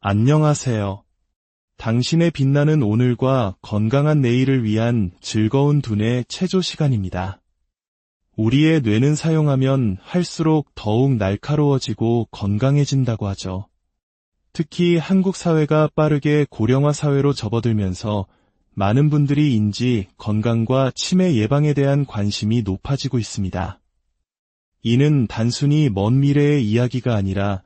안녕하세요. 당신의 빛나는 오늘과 건강한 내일을 위한 즐거운 두뇌 체조 시간입니다. 우리의 뇌는 사용하면 할수록 더욱 날카로워지고 건강해진다고 하죠. 특히 한국 사회가 빠르게 고령화 사회로 접어들면서 많은 분들이 인지 건강과 치매 예방에 대한 관심이 높아지고 있습니다. 이는 단순히 먼 미래의 이야기가 아니라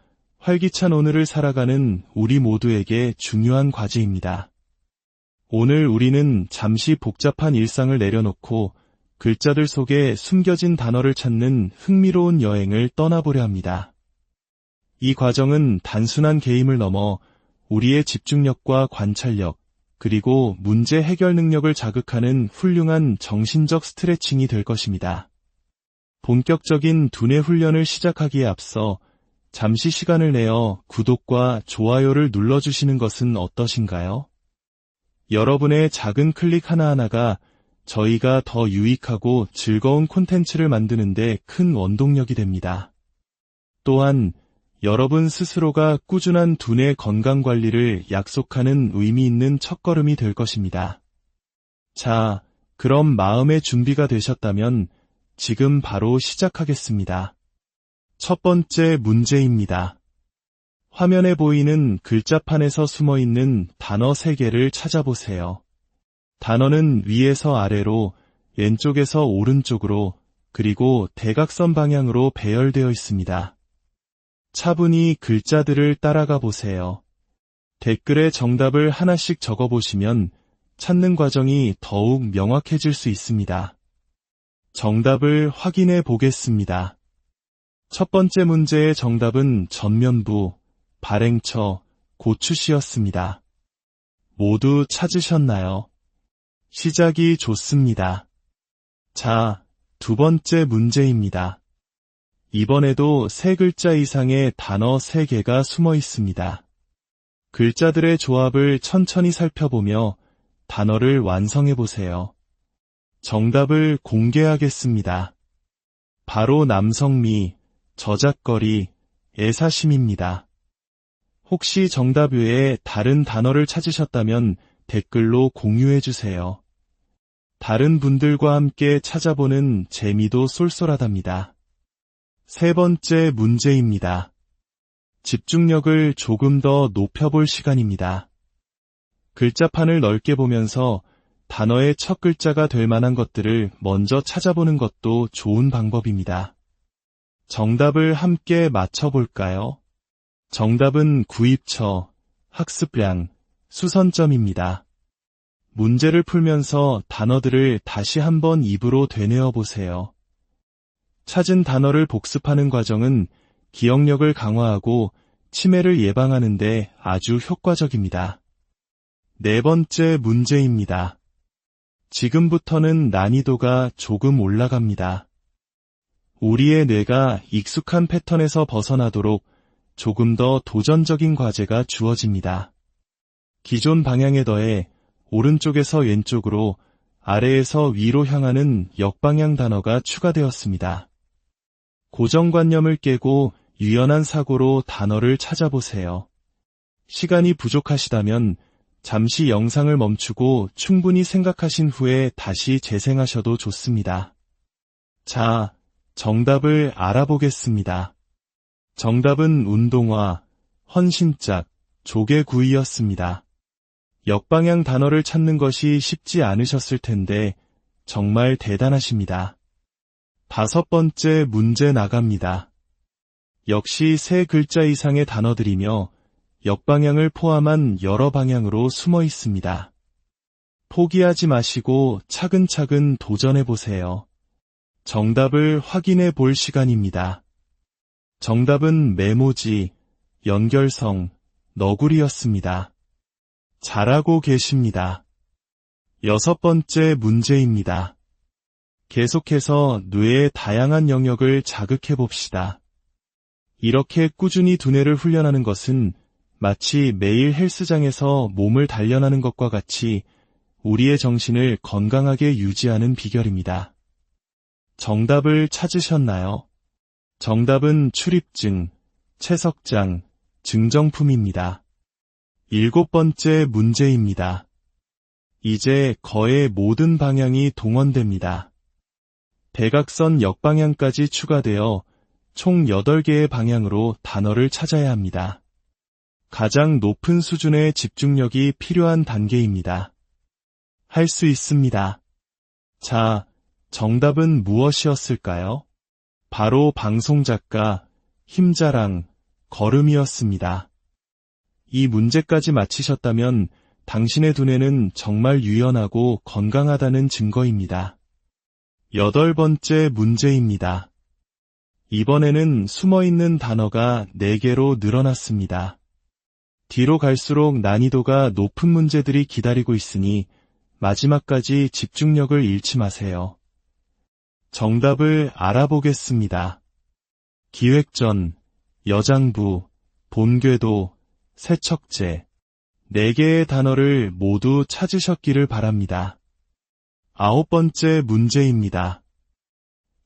활기찬 오늘을 살아가는 우리 모두에게 중요한 과제입니다. 오늘 우리는 잠시 복잡한 일상을 내려놓고 글자들 속에 숨겨진 단어를 찾는 흥미로운 여행을 떠나보려 합니다. 이 과정은 단순한 게임을 넘어 우리의 집중력과 관찰력, 그리고 문제 해결 능력을 자극하는 훌륭한 정신적 스트레칭이 될 것입니다. 본격적인 두뇌 훈련을 시작하기에 앞서 잠시 시간을 내어 구독과 좋아요를 눌러주시는 것은 어떠신가요? 여러분의 작은 클릭 하나하나가 저희가 더 유익하고 즐거운 콘텐츠를 만드는 데 큰 원동력이 됩니다. 또한 여러분 스스로가 꾸준한 두뇌 건강 관리를 약속하는 의미 있는 첫걸음이 될 것입니다. 자, 그럼 마음의 준비가 되셨다면 지금 바로 시작하겠습니다. 첫 번째 문제입니다. 화면에 보이는 글자판에서 숨어있는 단어 3개를 찾아보세요. 단어는 위에서 아래로, 왼쪽에서 오른쪽으로, 그리고 대각선 방향으로 배열되어 있습니다. 차분히 글자들을 따라가 보세요. 댓글에 정답을 하나씩 적어보시면 찾는 과정이 더욱 명확해질 수 있습니다. 정답을 확인해 보겠습니다. 첫 번째 문제의 정답은 전면부, 발행처, 고추씨였습니다. 모두 찾으셨나요? 시작이 좋습니다. 자, 두 번째 문제입니다. 이번에도 3글자 이상의 단어 3개가 숨어 있습니다. 글자들의 조합을 천천히 살펴보며 단어를 완성해 보세요. 정답을 공개하겠습니다. 바로 남성미, 저작거리, 애사심입니다. 혹시 정답 외에 다른 단어를 찾으셨다면 댓글로 공유해 주세요. 다른 분들과 함께 찾아보는 재미도 쏠쏠하답니다. 세 번째 문제입니다. 집중력을 조금 더 높여볼 시간입니다. 글자판을 넓게 보면서 단어의 첫 글자가 될 만한 것들을 먼저 찾아보는 것도 좋은 방법입니다. 정답을 함께 맞춰볼까요? 정답은 구입처, 학습량, 수선점입니다. 문제를 풀면서 단어들을 다시 한번 입으로 되뇌어 보세요. 찾은 단어를 복습하는 과정은 기억력을 강화하고 치매를 예방하는 데 아주 효과적입니다. 네 번째 문제입니다. 지금부터는 난이도가 조금 올라갑니다. 우리의 뇌가 익숙한 패턴에서 벗어나도록 조금 더 도전적인 과제가 주어집니다. 기존 방향에 더해 오른쪽에서 왼쪽으로, 아래에서 위로 향하는 역방향 단어가 추가되었습니다. 고정관념을 깨고 유연한 사고로 단어를 찾아보세요. 시간이 부족하시다면 잠시 영상을 멈추고 충분히 생각하신 후에 다시 재생하셔도 좋습니다. 자, 정답을 알아보겠습니다. 정답은 운동화, 헌신짝, 조개구이였습니다. 역방향 단어를 찾는 것이 쉽지 않으셨을 텐데 정말 대단하십니다. 다섯 번째 문제 나갑니다. 역시 3글자 이상의 단어들이며 역방향을 포함한 여러 방향으로 숨어 있습니다. 포기하지 마시고 차근차근 도전해보세요. 정답을 확인해 볼 시간입니다. 정답은 메모지, 연결성, 너구리였습니다. 잘하고 계십니다. 여섯 번째 문제입니다. 계속해서 뇌의 다양한 영역을 자극해 봅시다. 이렇게 꾸준히 두뇌를 훈련하는 것은 마치 매일 헬스장에서 몸을 단련하는 것과 같이 우리의 정신을 건강하게 유지하는 비결입니다. 정답을 찾으셨나요? 정답은 출입증, 채석장, 증정품입니다. 7번째 문제입니다. 이제 거의 모든 방향이 동원됩니다. 대각선 역방향까지 추가되어 총 8개의 방향으로 단어를 찾아야 합니다. 가장 높은 수준의 집중력이 필요한 단계입니다. 할 수 있습니다. 자, 정답은 무엇이었을까요? 바로 방송작가, 힘자랑, 걸음이었습니다. 이 문제까지 맞히셨다면 당신의 두뇌는 정말 유연하고 건강하다는 증거입니다. 8번째 문제입니다. 이번에는 숨어있는 단어가 4개로 늘어났습니다. 뒤로 갈수록 난이도가 높은 문제들이 기다리고 있으니 마지막까지 집중력을 잃지 마세요. 정답을 알아보겠습니다. 기획전, 여장부, 본궤도, 세척제, 4개의 단어를 모두 찾으셨기를 바랍니다. 9번째 문제입니다.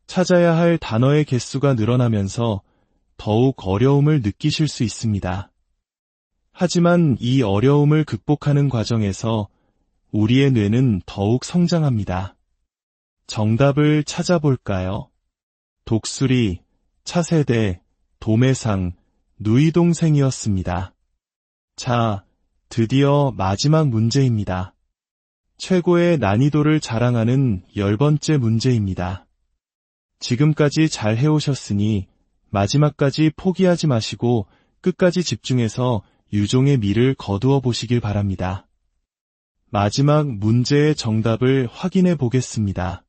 찾아야 할 단어의 개수가 늘어나면서 더욱 어려움을 느끼실 수 있습니다. 하지만 이 어려움을 극복하는 과정에서 우리의 뇌는 더욱 성장합니다. 정답을 찾아볼까요? 독수리, 차세대, 도매상, 누이동생이었습니다. 자, 드디어 마지막 문제입니다. 최고의 난이도를 자랑하는 10번째 문제입니다. 지금까지 잘 해오셨으니 마지막까지 포기하지 마시고 끝까지 집중해서 유종의 미를 거두어 보시길 바랍니다. 마지막 문제의 정답을 확인해 보겠습니다.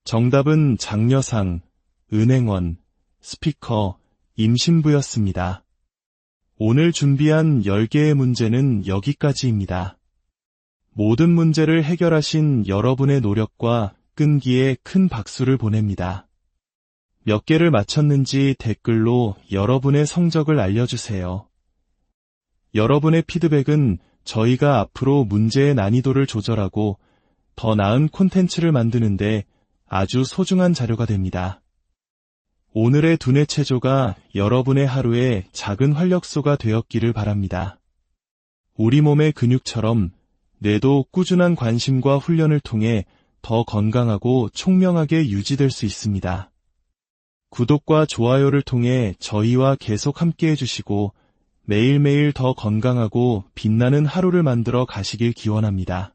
정답은 장려상, 은행원, 스피커, 임신부였습니다. 오늘 준비한 10개의 문제는 여기까지입니다. 모든 문제를 해결하신 여러분의 노력과 끈기에 큰 박수를 보냅니다. 몇 개를 맞췄는지 댓글로 여러분의 성적을 알려주세요. 여러분의 피드백은 저희가 앞으로 문제의 난이도를 조절하고 더 나은 콘텐츠를 만드는데 아주 소중한 자료가 됩니다. 오늘의 두뇌 체조가 여러분의 하루의 작은 활력소가 되었기를 바랍니다. 우리 몸의 근육처럼 뇌도 꾸준한 관심과 훈련을 통해 더 건강하고 총명하게 유지될 수 있습니다. 구독과 좋아요를 통해 저희와 계속 함께 해주시고 매일매일 더 건강하고 빛나는 하루를 만들어 가시길 기원합니다.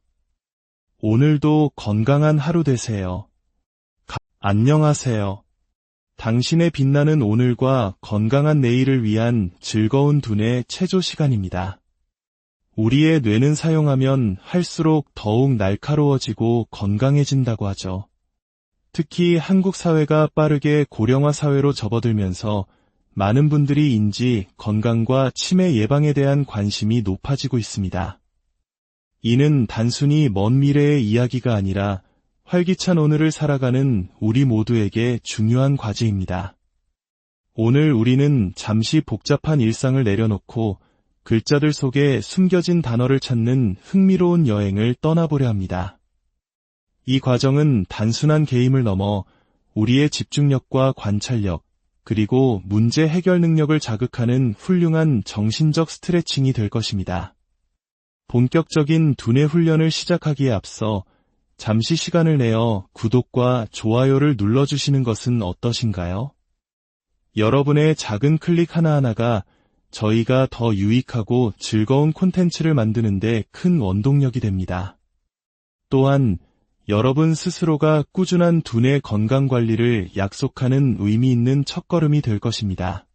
오늘도 건강한 하루 되세요. 안녕하세요. 당신의 빛나는 오늘과 건강한 내일을 위한 즐거운 두뇌 체조 시간입니다. 우리의 뇌는 사용하면 할수록 더욱 날카로워지고 건강해진다고 하죠. 특히 한국 사회가 빠르게 고령화 사회로 접어들면서 많은 분들이 인지 건강과 치매 예방에 대한 관심이 높아지고 있습니다. 이는 단순히 먼 미래의 이야기가 아니라 활기찬 오늘을 살아가는 우리 모두에게 중요한 과제입니다. 오늘 우리는 잠시 복잡한 일상을 내려놓고 글자들 속에 숨겨진 단어를 찾는 흥미로운 여행을 떠나보려 합니다. 이 과정은 단순한 게임을 넘어 우리의 집중력과 관찰력, 그리고 문제 해결 능력을 자극하는 훌륭한 정신적 스트레칭이 될 것입니다. 본격적인 두뇌 훈련을 시작하기에 앞서 잠시 시간을 내어 구독과 좋아요를 눌러주시는 것은 어떠신가요? 여러분의 작은 클릭 하나하나가 저희가 더 유익하고 즐거운 콘텐츠를 만드는 데 큰 원동력이 됩니다. 또한 여러분 스스로가 꾸준한 두뇌 건강 관리를 약속하는 의미 있는 첫걸음이 될 것입니다.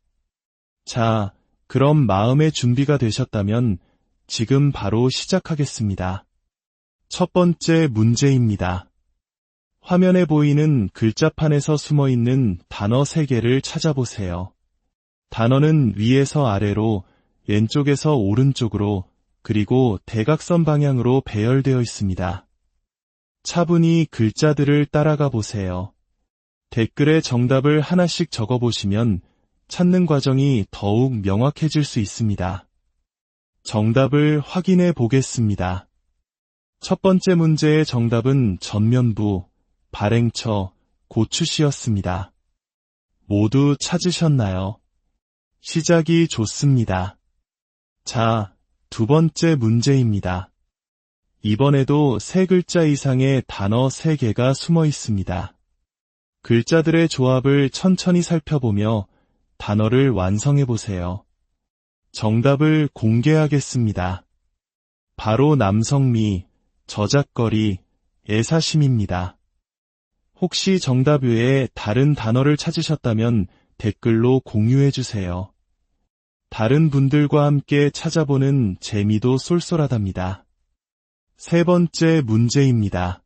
자, 그럼 마음의 준비가 되셨다면 지금 바로 시작하겠습니다. 첫 번째 문제입니다. 화면에 보이는 글자판에서 숨어있는 단어 3개를 찾아보세요. 단어는 위에서 아래로, 왼쪽에서 오른쪽으로, 그리고 대각선 방향으로 배열되어 있습니다. 차분히 글자들을 따라가 보세요. 댓글에 정답을 하나씩 적어보시면 찾는 과정이 더욱 명확해질 수 있습니다. 정답을 확인해 보겠습니다. 첫 번째 문제의 정답은 전면부, 발행처, 고추씨였습니다. 모두 찾으셨나요? 시작이 좋습니다. 자, 두 번째 문제입니다. 이번에도 세 글자 이상의 단어 3개가 숨어 있습니다. 글자들의 조합을 천천히 살펴보며 단어를 완성해 보세요. 정답을 공개하겠습니다. 바로 남성미, 저작거리, 애사심입니다. 혹시 정답 외에 다른 단어를 찾으셨다면 댓글로 공유해 주세요. 다른 분들과 함께 찾아보는 재미도 쏠쏠하답니다. 세 번째 문제입니다.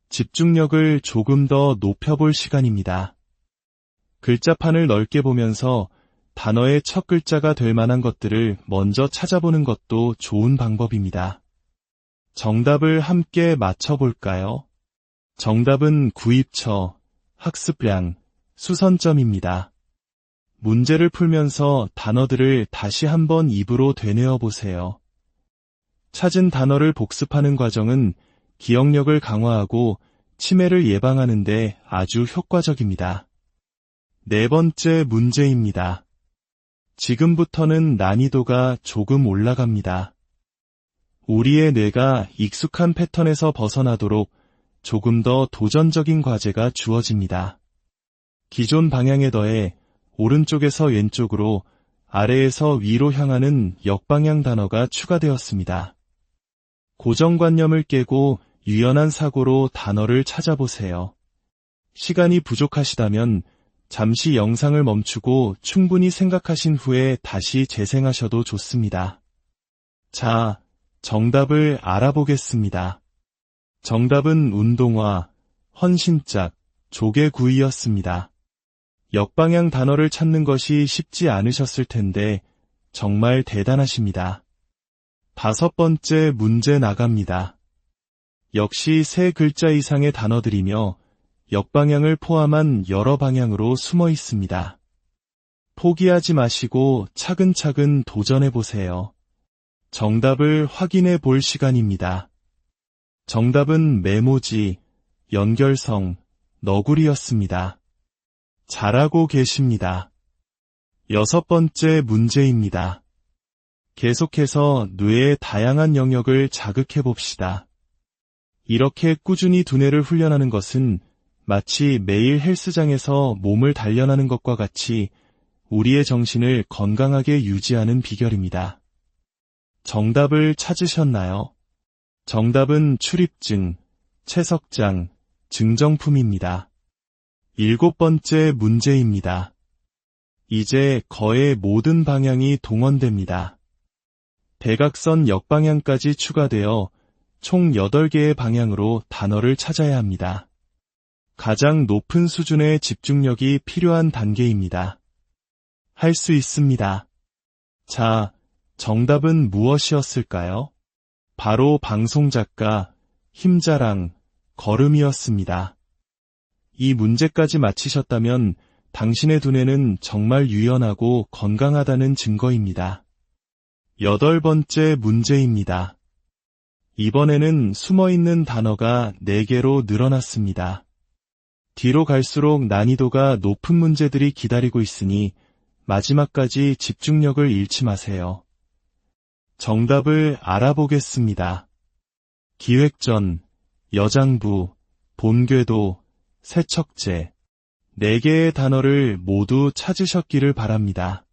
집중력을 조금 더 높여볼 시간입니다. 글자판을 넓게 보면서 단어의 첫 글자가 될 만한 것들을 먼저 찾아보는 것도 좋은 방법입니다. 정답을 함께 맞춰볼까요? 정답은 구입처, 학습량, 수선점입니다. 문제를 풀면서 단어들을 다시 한번 입으로 되뇌어 보세요. 찾은 단어를 복습하는 과정은 기억력을 강화하고 치매를 예방하는 데 아주 효과적입니다. 네 번째 문제입니다. 지금부터는 난이도가 조금 올라갑니다. 우리의 뇌가 익숙한 패턴에서 벗어나도록 조금 더 도전적인 과제가 주어집니다. 기존 방향에 더해 오른쪽에서 왼쪽으로, 아래에서 위로 향하는 역방향 단어가 추가되었습니다. 고정관념을 깨고 유연한 사고로 단어를 찾아보세요. 시간이 부족하시다면 잠시 영상을 멈추고 충분히 생각하신 후에 다시 재생하셔도 좋습니다. 자, 정답을 알아보겠습니다. 정답은 운동화, 헌신짝, 조개구이였습니다. 역방향 단어를 찾는 것이 쉽지 않으셨을 텐데 정말 대단하십니다. 다섯 번째 문제 나갑니다. 역시 세 글자 이상의 단어들이며 역방향을 포함한 여러 방향으로 숨어 있습니다. 포기하지 마시고 차근차근 도전해보세요. 정답을 확인해 볼 시간입니다. 정답은 메모지, 연결성, 너구리였습니다. 잘하고 계십니다. 여섯 번째 문제입니다. 계속해서 뇌의 다양한 영역을 자극해 봅시다. 이렇게 꾸준히 두뇌를 훈련하는 것은 마치 매일 헬스장에서 몸을 단련하는 것과 같이 우리의 정신을 건강하게 유지하는 비결입니다. 정답을 찾으셨나요? 정답은 출입증, 채석장, 증정품입니다. 일곱 번째 문제입니다. 이제 거의 모든 방향이 동원됩니다. 대각선 역방향까지 추가되어 총 8개의 방향으로 단어를 찾아야 합니다. 가장 높은 수준의 집중력이 필요한 단계입니다. 할 수 있습니다. 자, 정답은 무엇이었을까요? 바로 방송작가, 힘자랑, 걸음이었습니다. 이 문제까지 맞히셨다면 당신의 두뇌는 정말 유연하고 건강하다는 증거입니다. 여덟 번째 문제입니다. 이번에는 숨어있는 단어가 4개로 늘어났습니다. 뒤로 갈수록 난이도가 높은 문제들이 기다리고 있으니 마지막까지 집중력을 잃지 마세요. 정답을 알아보겠습니다. 기획전, 여장부, 본궤도, 세척제, 4개의 단어를 모두 찾으셨기를 바랍니다.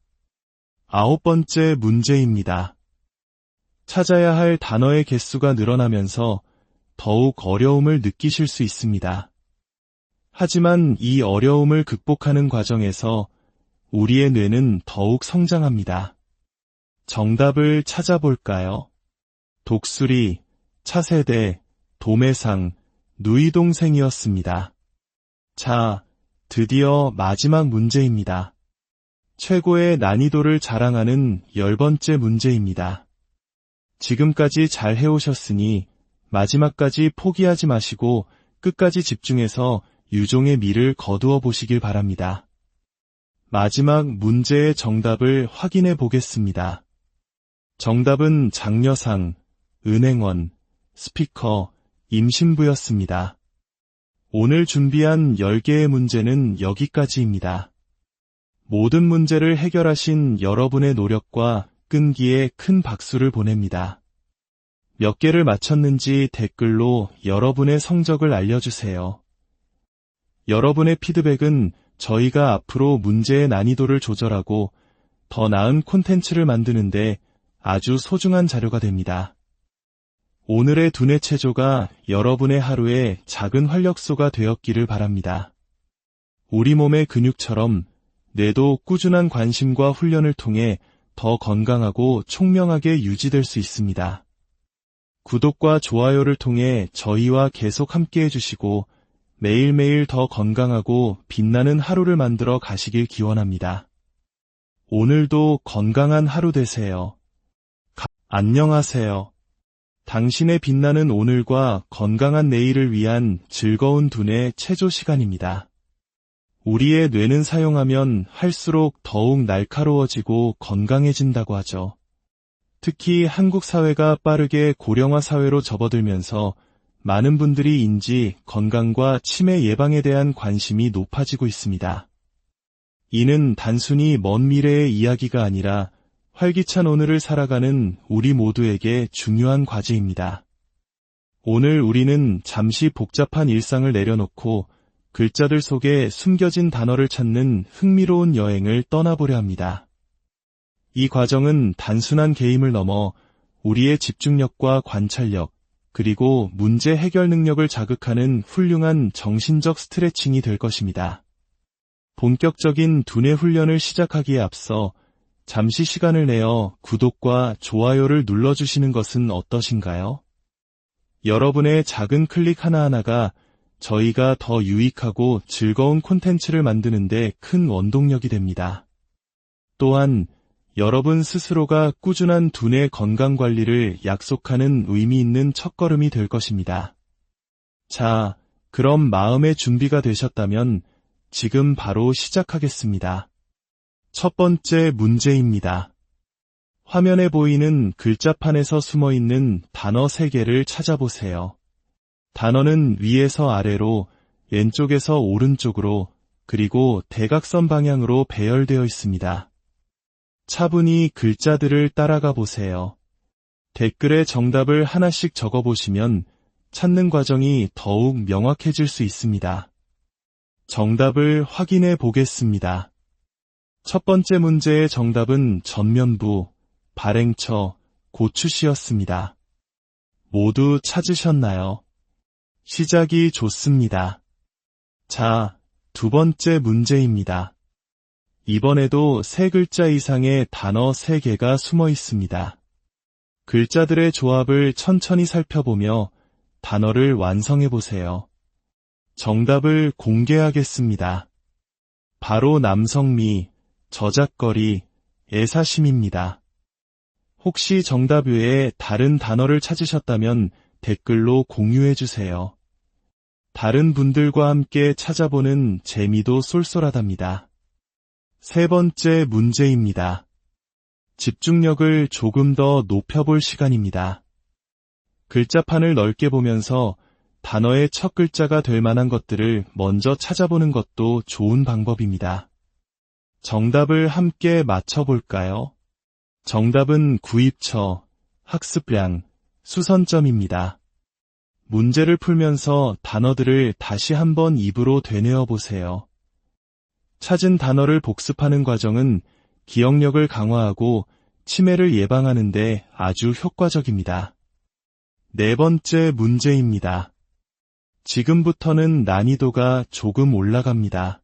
아홉 번째 문제입니다. 찾아야 할 단어의 개수가 늘어나면서 더욱 어려움을 느끼실 수 있습니다. 하지만 이 어려움을 극복하는 과정에서 우리의 뇌는 더욱 성장합니다. 정답을 찾아볼까요? 독수리, 차세대, 도매상, 누이동생이었습니다. 자, 드디어 마지막 문제입니다. 최고의 난이도를 자랑하는 10번째 문제입니다. 지금까지 잘 해오셨으니 마지막까지 포기하지 마시고 끝까지 집중해서 유종의 미를 거두어 보시길 바랍니다. 마지막 문제의 정답을 확인해 보겠습니다. 정답은 장려상, 은행원, 스피커, 임신부였습니다. 오늘 준비한 10개의 문제는 여기까지입니다. 모든 문제를 해결하신 여러분의 노력과 끈기에 큰 박수를 보냅니다. 몇 개를 맞췄는지 댓글로 여러분의 성적을 알려주세요. 여러분의 피드백은 저희가 앞으로 문제의 난이도를 조절하고 더 나은 콘텐츠를 만드는데 아주 소중한 자료가 됩니다. 오늘의 두뇌 체조가 여러분의 하루의 작은 활력소가 되었기를 바랍니다. 우리 몸의 근육처럼 뇌도 꾸준한 관심과 훈련을 통해 더 건강하고 총명하게 유지될 수 있습니다. 구독과 좋아요를 통해 저희와 계속 함께해 주시고 매일매일 더 건강하고 빛나는 하루를 만들어 가시길 기원합니다. 오늘도 건강한 하루 되세요. 안녕하세요. 당신의 빛나는 오늘과 건강한 내일을 위한 즐거운 두뇌 체조 시간입니다. 우리의 뇌는 사용하면 할수록 더욱 날카로워지고 건강해진다고 하죠. 특히 한국 사회가 빠르게 고령화 사회로 접어들면서 많은 분들이 인지 건강과 치매 예방에 대한 관심이 높아지고 있습니다. 이는 단순히 먼 미래의 이야기가 아니라 활기찬 오늘을 살아가는 우리 모두에게 중요한 과제입니다. 오늘 우리는 잠시 복잡한 일상을 내려놓고 글자들 속에 숨겨진 단어를 찾는 흥미로운 여행을 떠나보려 합니다. 이 과정은 단순한 게임을 넘어 우리의 집중력과 관찰력, 그리고 문제 해결 능력을 자극하는 훌륭한 정신적 스트레칭이 될 것입니다. 본격적인 두뇌 훈련을 시작하기에 앞서 잠시 시간을 내어 구독과 좋아요를 눌러주시는 것은 어떠신가요? 여러분의 작은 클릭 하나하나가 저희가 더 유익하고 즐거운 콘텐츠를 만드는데 큰 원동력이 됩니다. 또한 여러분 스스로가 꾸준한 두뇌 건강 관리를 약속하는 의미 있는 첫걸음이 될 것입니다. 자, 그럼 마음의 준비가 되셨다면 지금 바로 시작하겠습니다. 첫 번째 문제입니다. 화면에 보이는 글자판에서 숨어있는 단어 3개를 찾아보세요. 단어는 위에서 아래로, 왼쪽에서 오른쪽으로, 그리고 대각선 방향으로 배열되어 있습니다. 차분히 글자들을 따라가 보세요. 댓글에 정답을 하나씩 적어보시면 찾는 과정이 더욱 명확해질 수 있습니다. 정답을 확인해 보겠습니다. 첫 번째 문제의 정답은 전면부, 발행처, 고추씨였습니다. 모두 찾으셨나요? 시작이 좋습니다. 자, 두 번째 문제입니다. 이번에도 3글자 이상의 단어 3개가 숨어 있습니다. 글자들의 조합을 천천히 살펴보며 단어를 완성해 보세요. 정답을 공개하겠습니다. 바로 남성미, 저작거리, 애사심입니다. 혹시 정답 외에 다른 단어를 찾으셨다면 댓글로 공유해 주세요. 다른 분들과 함께 찾아보는 재미도 쏠쏠하답니다. 세 번째 문제입니다. 집중력을 조금 더 높여볼 시간입니다. 글자판을 넓게 보면서 단어의 첫 글자가 될 만한 것들을 먼저 찾아보는 것도 좋은 방법입니다. 정답을 함께 맞춰볼까요? 정답은 구입처, 학습량, 수선점입니다. 문제를 풀면서 단어들을 다시 한번 입으로 되뇌어 보세요. 찾은 단어를 복습하는 과정은 기억력을 강화하고 치매를 예방하는 데 아주 효과적입니다. 네 번째 문제입니다. 지금부터는 난이도가 조금 올라갑니다.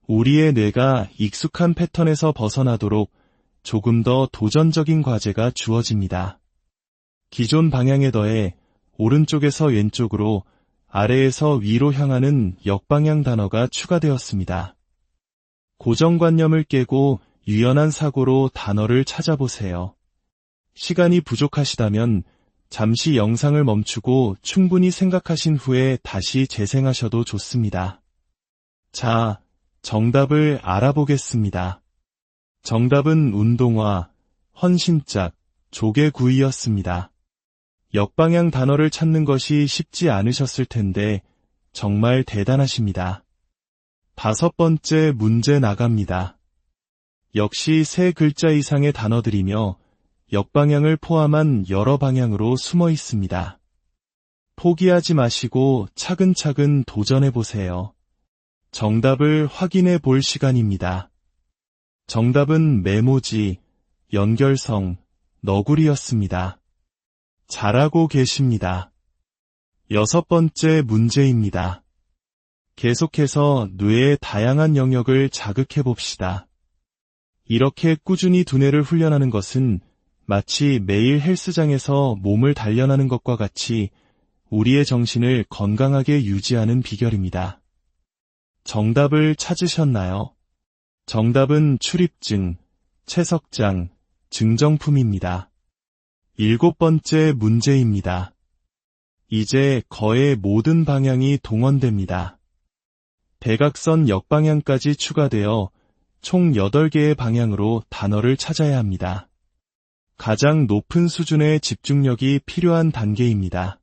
우리의 뇌가 익숙한 패턴에서 벗어나도록 조금 더 도전적인 과제가 주어집니다. 기존 방향에 더해 오른쪽에서 왼쪽으로, 아래에서 위로 향하는 역방향 단어가 추가되었습니다. 고정관념을 깨고 유연한 사고로 단어를 찾아보세요. 시간이 부족하시다면 잠시 영상을 멈추고 충분히 생각하신 후에 다시 재생하셔도 좋습니다. 자, 정답을 알아보겠습니다. 정답은 운동화, 헌신짝, 조개구이였습니다. 역방향 단어를 찾는 것이 쉽지 않으셨을 텐데 정말 대단하십니다. 다섯 번째 문제 나갑니다. 역시 3글자 이상의 단어들이며 역방향을 포함한 여러 방향으로 숨어 있습니다. 포기하지 마시고 차근차근 도전해보세요. 정답을 확인해 볼 시간입니다. 정답은 메모지, 연결성, 너구리였습니다. 잘하고 계십니다. 6번째 문제입니다. 계속해서 뇌의 다양한 영역을 자극해 봅시다. 이렇게 꾸준히 두뇌를 훈련하는 것은 마치 매일 헬스장에서 몸을 단련하는 것과 같이 우리의 정신을 건강하게 유지하는 비결입니다. 정답을 찾으셨나요? 정답은 출입증, 채석장, 증정품입니다. 7번째 문제입니다. 이제 거의 모든 방향이 동원됩니다. 대각선 역방향까지 추가되어 총 8개의 방향으로 단어를 찾아야 합니다. 가장 높은 수준의 집중력이 필요한 단계입니다.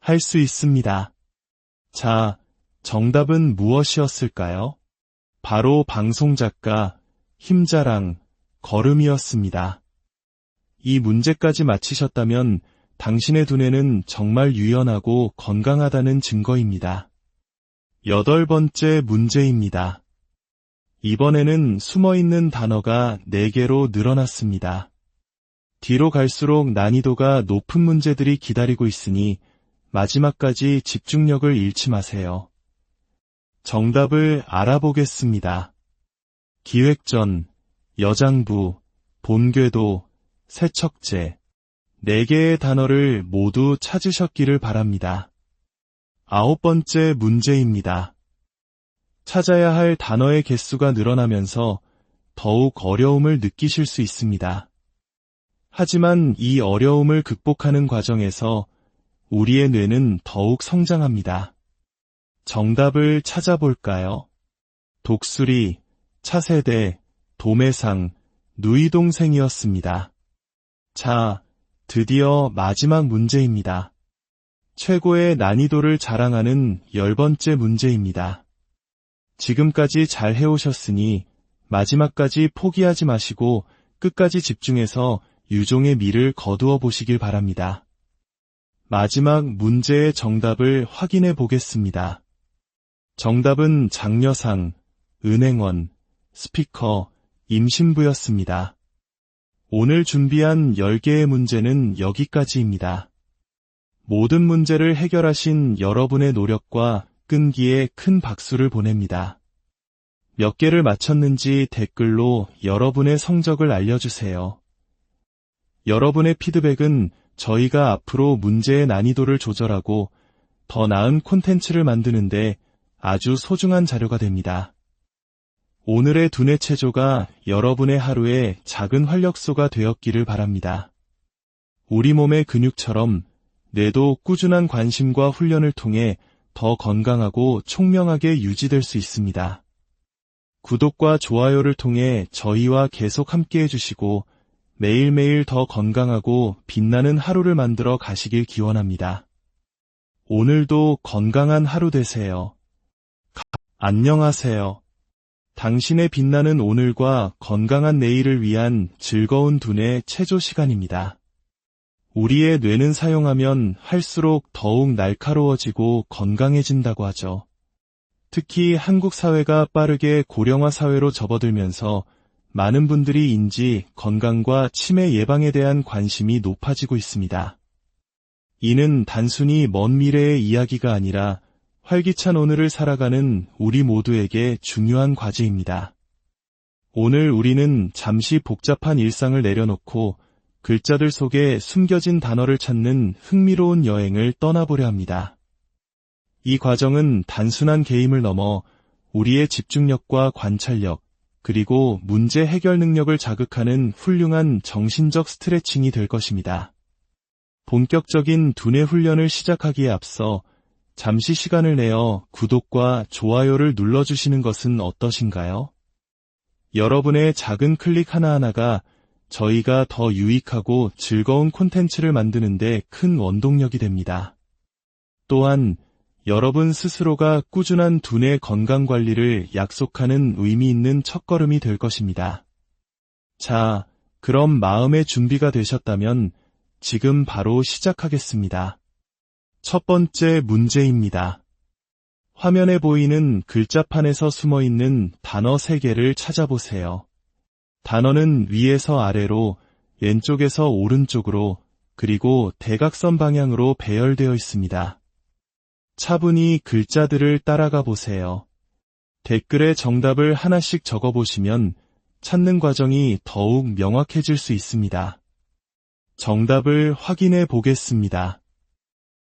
할 수 있습니다. 자, 정답은 무엇이었을까요? 바로 방송작가, 힘자랑, 걸음이었습니다. 이 문제까지 맞히셨다면 당신의 두뇌는 정말 유연하고 건강하다는 증거입니다. 8번째 문제입니다. 이번에는 숨어있는 단어가 4개로 늘어났습니다. 뒤로 갈수록 난이도가 높은 문제들이 기다리고 있으니 마지막까지 집중력을 잃지 마세요. 정답을 알아보겠습니다. 기획전, 여장부, 본궤도, 세척제, 4개의 단어를 모두 찾으셨기를 바랍니다. 9번째 문제입니다. 찾아야 할 단어의 개수가 늘어나면서 더욱 어려움을 느끼실 수 있습니다. 하지만 이 어려움을 극복하는 과정에서 우리의 뇌는 더욱 성장합니다. 정답을 찾아볼까요? 독수리, 차세대, 도매상, 누이동생이었습니다. 자, 드디어 마지막 문제입니다. 최고의 난이도를 자랑하는 10번째 문제입니다. 지금까지 잘 해오셨으니 마지막까지 포기하지 마시고 끝까지 집중해서 유종의 미를 거두어 보시길 바랍니다. 마지막 문제의 정답을 확인해 보겠습니다. 정답은 장려상, 은행원, 스피커, 임신부였습니다. 오늘 준비한 10개의 문제는 여기까지입니다. 모든 문제를 해결하신 여러분의 노력과 끈기에 큰 박수를 보냅니다. 몇 개를 맞췄는지 댓글로 여러분의 성적을 알려주세요. 여러분의 피드백은 저희가 앞으로 문제의 난이도를 조절하고 더 나은 콘텐츠를 만드는데 아주 소중한 자료가 됩니다. 오늘의 두뇌 체조가 여러분의 하루에 작은 활력소가 되었기를 바랍니다. 우리 몸의 근육처럼 뇌도 꾸준한 관심과 훈련을 통해 더 건강하고 총명하게 유지될 수 있습니다. 구독과 좋아요를 통해 저희와 계속 함께해 주시고 매일매일 더 건강하고 빛나는 하루를 만들어 가시길 기원합니다. 오늘도 건강한 하루 되세요. 안녕하세요. 당신의 빛나는 오늘과 건강한 내일을 위한 즐거운 두뇌 체조 시간입니다. 우리의 뇌는 사용하면 할수록 더욱 날카로워지고 건강해진다고 하죠. 특히 한국 사회가 빠르게 고령화 사회로 접어들면서 많은 분들이 인지, 건강과 치매 예방에 대한 관심이 높아지고 있습니다. 이는 단순히 먼 미래의 이야기가 아니라 활기찬 오늘을 살아가는 우리 모두에게 중요한 과제입니다. 오늘 우리는 잠시 복잡한 일상을 내려놓고 글자들 속에 숨겨진 단어를 찾는 흥미로운 여행을 떠나보려 합니다. 이 과정은 단순한 게임을 넘어 우리의 집중력과 관찰력, 그리고 문제 해결 능력을 자극하는 훌륭한 정신적 스트레칭이 될 것입니다. 본격적인 두뇌 훈련을 시작하기에 앞서 잠시 시간을 내어 구독과 좋아요를 눌러주시는 것은 어떠신가요? 여러분의 작은 클릭 하나하나가 저희가 더 유익하고 즐거운 콘텐츠를 만드는 데 큰 원동력이 됩니다. 또한 여러분 스스로가 꾸준한 두뇌 건강 관리를 약속하는 의미 있는 첫걸음이 될 것입니다. 자, 그럼 마음의 준비가 되셨다면 지금 바로 시작하겠습니다. 첫 번째 문제입니다. 화면에 보이는 글자판에서 숨어있는 단어 3개를 찾아보세요. 단어는 위에서 아래로, 왼쪽에서 오른쪽으로, 그리고 대각선 방향으로 배열되어 있습니다. 차분히 글자들을 따라가 보세요. 댓글에 정답을 하나씩 적어보시면 찾는 과정이 더욱 명확해질 수 있습니다. 정답을 확인해 보겠습니다.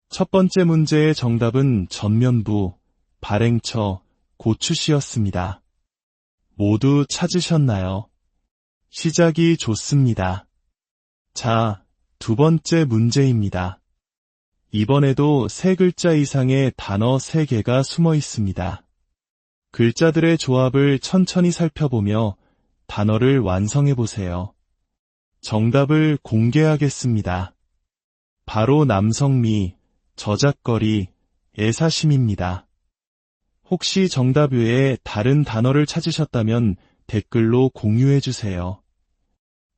첫 번째 문제의 정답은 전면부, 발행처, 고추씨였습니다. 모두 찾으셨나요? 시작이 좋습니다. 자, 두 번째 문제입니다. 이번에도 3글자 이상의 단어 3개가 숨어 있습니다. 글자들의 조합을 천천히 살펴보며 단어를 완성해 보세요. 정답을 공개하겠습니다. 바로 남성미, 저작거리, 애사심입니다. 혹시 정답 외에 다른 단어를 찾으셨다면 댓글로 공유해 주세요.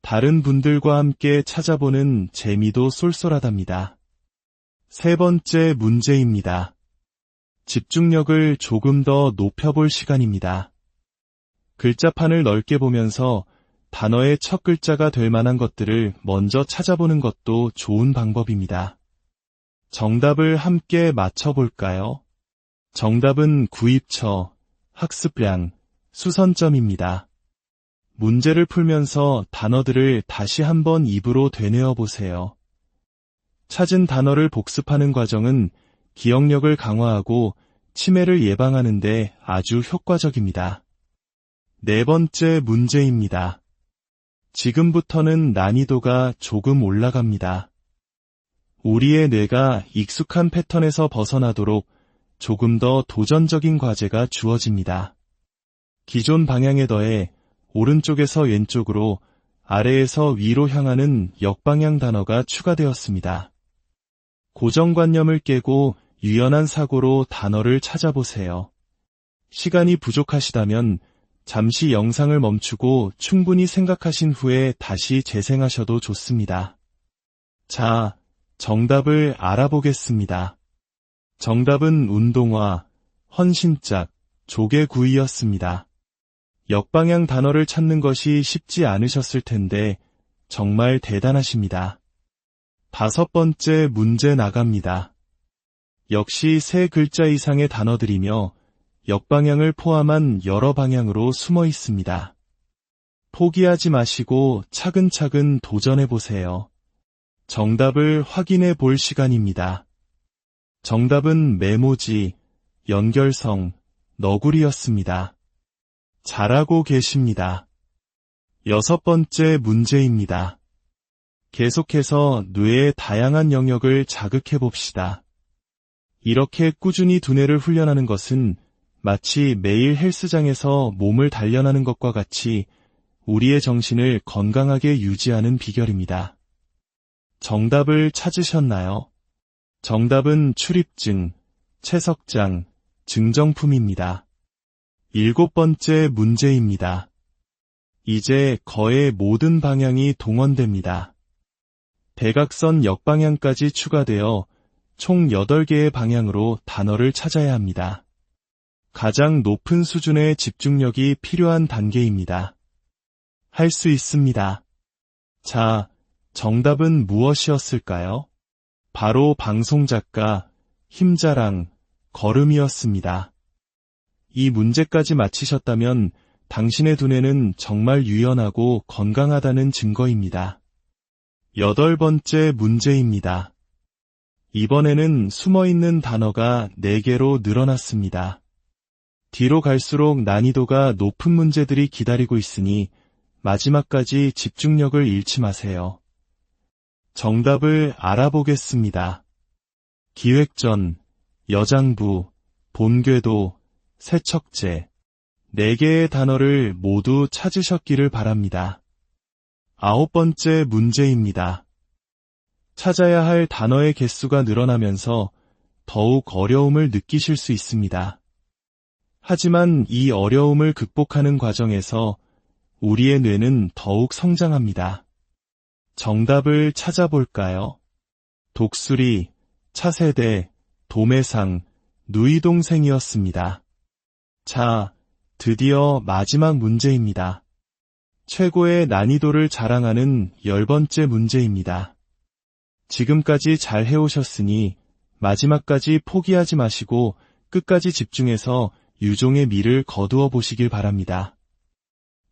다른 분들과 함께 찾아보는 재미도 쏠쏠하답니다. 세 번째 문제입니다. 집중력을 조금 더 높여볼 시간입니다. 글자판을 넓게 보면서 단어의 첫 글자가 될 만한 것들을 먼저 찾아보는 것도 좋은 방법입니다. 정답을 함께 맞춰볼까요? 정답은 구입처, 학습량, 수선점입니다. 문제를 풀면서 단어들을 다시 한번 입으로 되뇌어 보세요. 찾은 단어를 복습하는 과정은 기억력을 강화하고 치매를 예방하는 데 아주 효과적입니다. 네 번째 문제입니다. 지금부터는 난이도가 조금 올라갑니다. 우리의 뇌가 익숙한 패턴에서 벗어나도록 조금 더 도전적인 과제가 주어집니다. 기존 방향에 더해 오른쪽에서 왼쪽으로, 아래에서 위로 향하는 역방향 단어가 추가되었습니다. 고정관념을 깨고 유연한 사고로 단어를 찾아보세요. 시간이 부족하시다면 잠시 영상을 멈추고 충분히 생각하신 후에 다시 재생하셔도 좋습니다. 자, 정답을 알아보겠습니다. 정답은 운동화, 헌신짝, 조개구이였습니다. 역방향 단어를 찾는 것이 쉽지 않으셨을 텐데 정말 대단하십니다. 다섯 번째 문제 나갑니다. 역시 3글자 이상의 단어들이며 역방향을 포함한 여러 방향으로 숨어 있습니다. 포기하지 마시고 차근차근 도전해보세요. 정답을 확인해 볼 시간입니다. 정답은 메모지, 연결성, 너구리였습니다. 잘하고 계십니다. 여섯 번째 문제입니다. 계속해서 뇌의 다양한 영역을 자극해 봅시다. 이렇게 꾸준히 두뇌를 훈련하는 것은 마치 매일 헬스장에서 몸을 단련하는 것과 같이 우리의 정신을 건강하게 유지하는 비결입니다. 정답을 찾으셨나요? 정답은 출입증, 채석장, 증정품입니다. 일곱 번째 문제입니다. 이제 거의 모든 방향이 동원됩니다. 대각선 역방향까지 추가되어 총 8개의 방향으로 단어를 찾아야 합니다. 가장 높은 수준의 집중력이 필요한 단계입니다. 할 수 있습니다. 자, 정답은 무엇이었을까요? 바로 방송작가, 힘자랑, 걸음이었습니다. 이 문제까지 맞히셨다면 당신의 두뇌는 정말 유연하고 건강하다는 증거입니다. 여덟 번째 문제입니다. 이번에는 숨어있는 단어가 4개로 늘어났습니다. 뒤로 갈수록 난이도가 높은 문제들이 기다리고 있으니 마지막까지 집중력을 잃지 마세요. 정답을 알아보겠습니다. 기획전, 여장부, 본궤도, 세척제, 4개의 단어를 모두 찾으셨기를 바랍니다. 아홉 번째 문제입니다. 찾아야 할 단어의 개수가 늘어나면서 더욱 어려움을 느끼실 수 있습니다. 하지만 이 어려움을 극복하는 과정에서 우리의 뇌는 더욱 성장합니다. 정답을 찾아볼까요? 독수리, 차세대, 도매상, 누이동생이었습니다. 자, 드디어 마지막 문제입니다. 최고의 난이도를 자랑하는 10번째 문제입니다. 지금까지 잘 해오셨으니 마지막까지 포기하지 마시고 끝까지 집중해서 유종의 미를 거두어 보시길 바랍니다.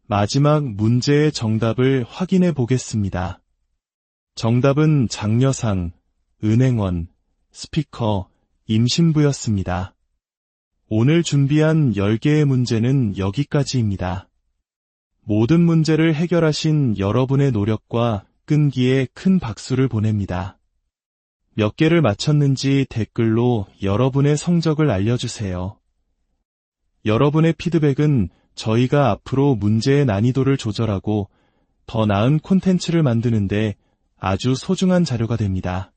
마지막 문제의 정답을 확인해 보겠습니다. 정답은 장려상, 은행원, 스피커, 임신부였습니다. 오늘 준비한 10개의 문제는 여기까지입니다. 모든 문제를 해결하신 여러분의 노력과 끈기에 큰 박수를 보냅니다. 몇 개를 맞췄는지 댓글로 여러분의 성적을 알려주세요. 여러분의 피드백은 저희가 앞으로 문제의 난이도를 조절하고 더 나은 콘텐츠를 만드는데 아주 소중한 자료가 됩니다.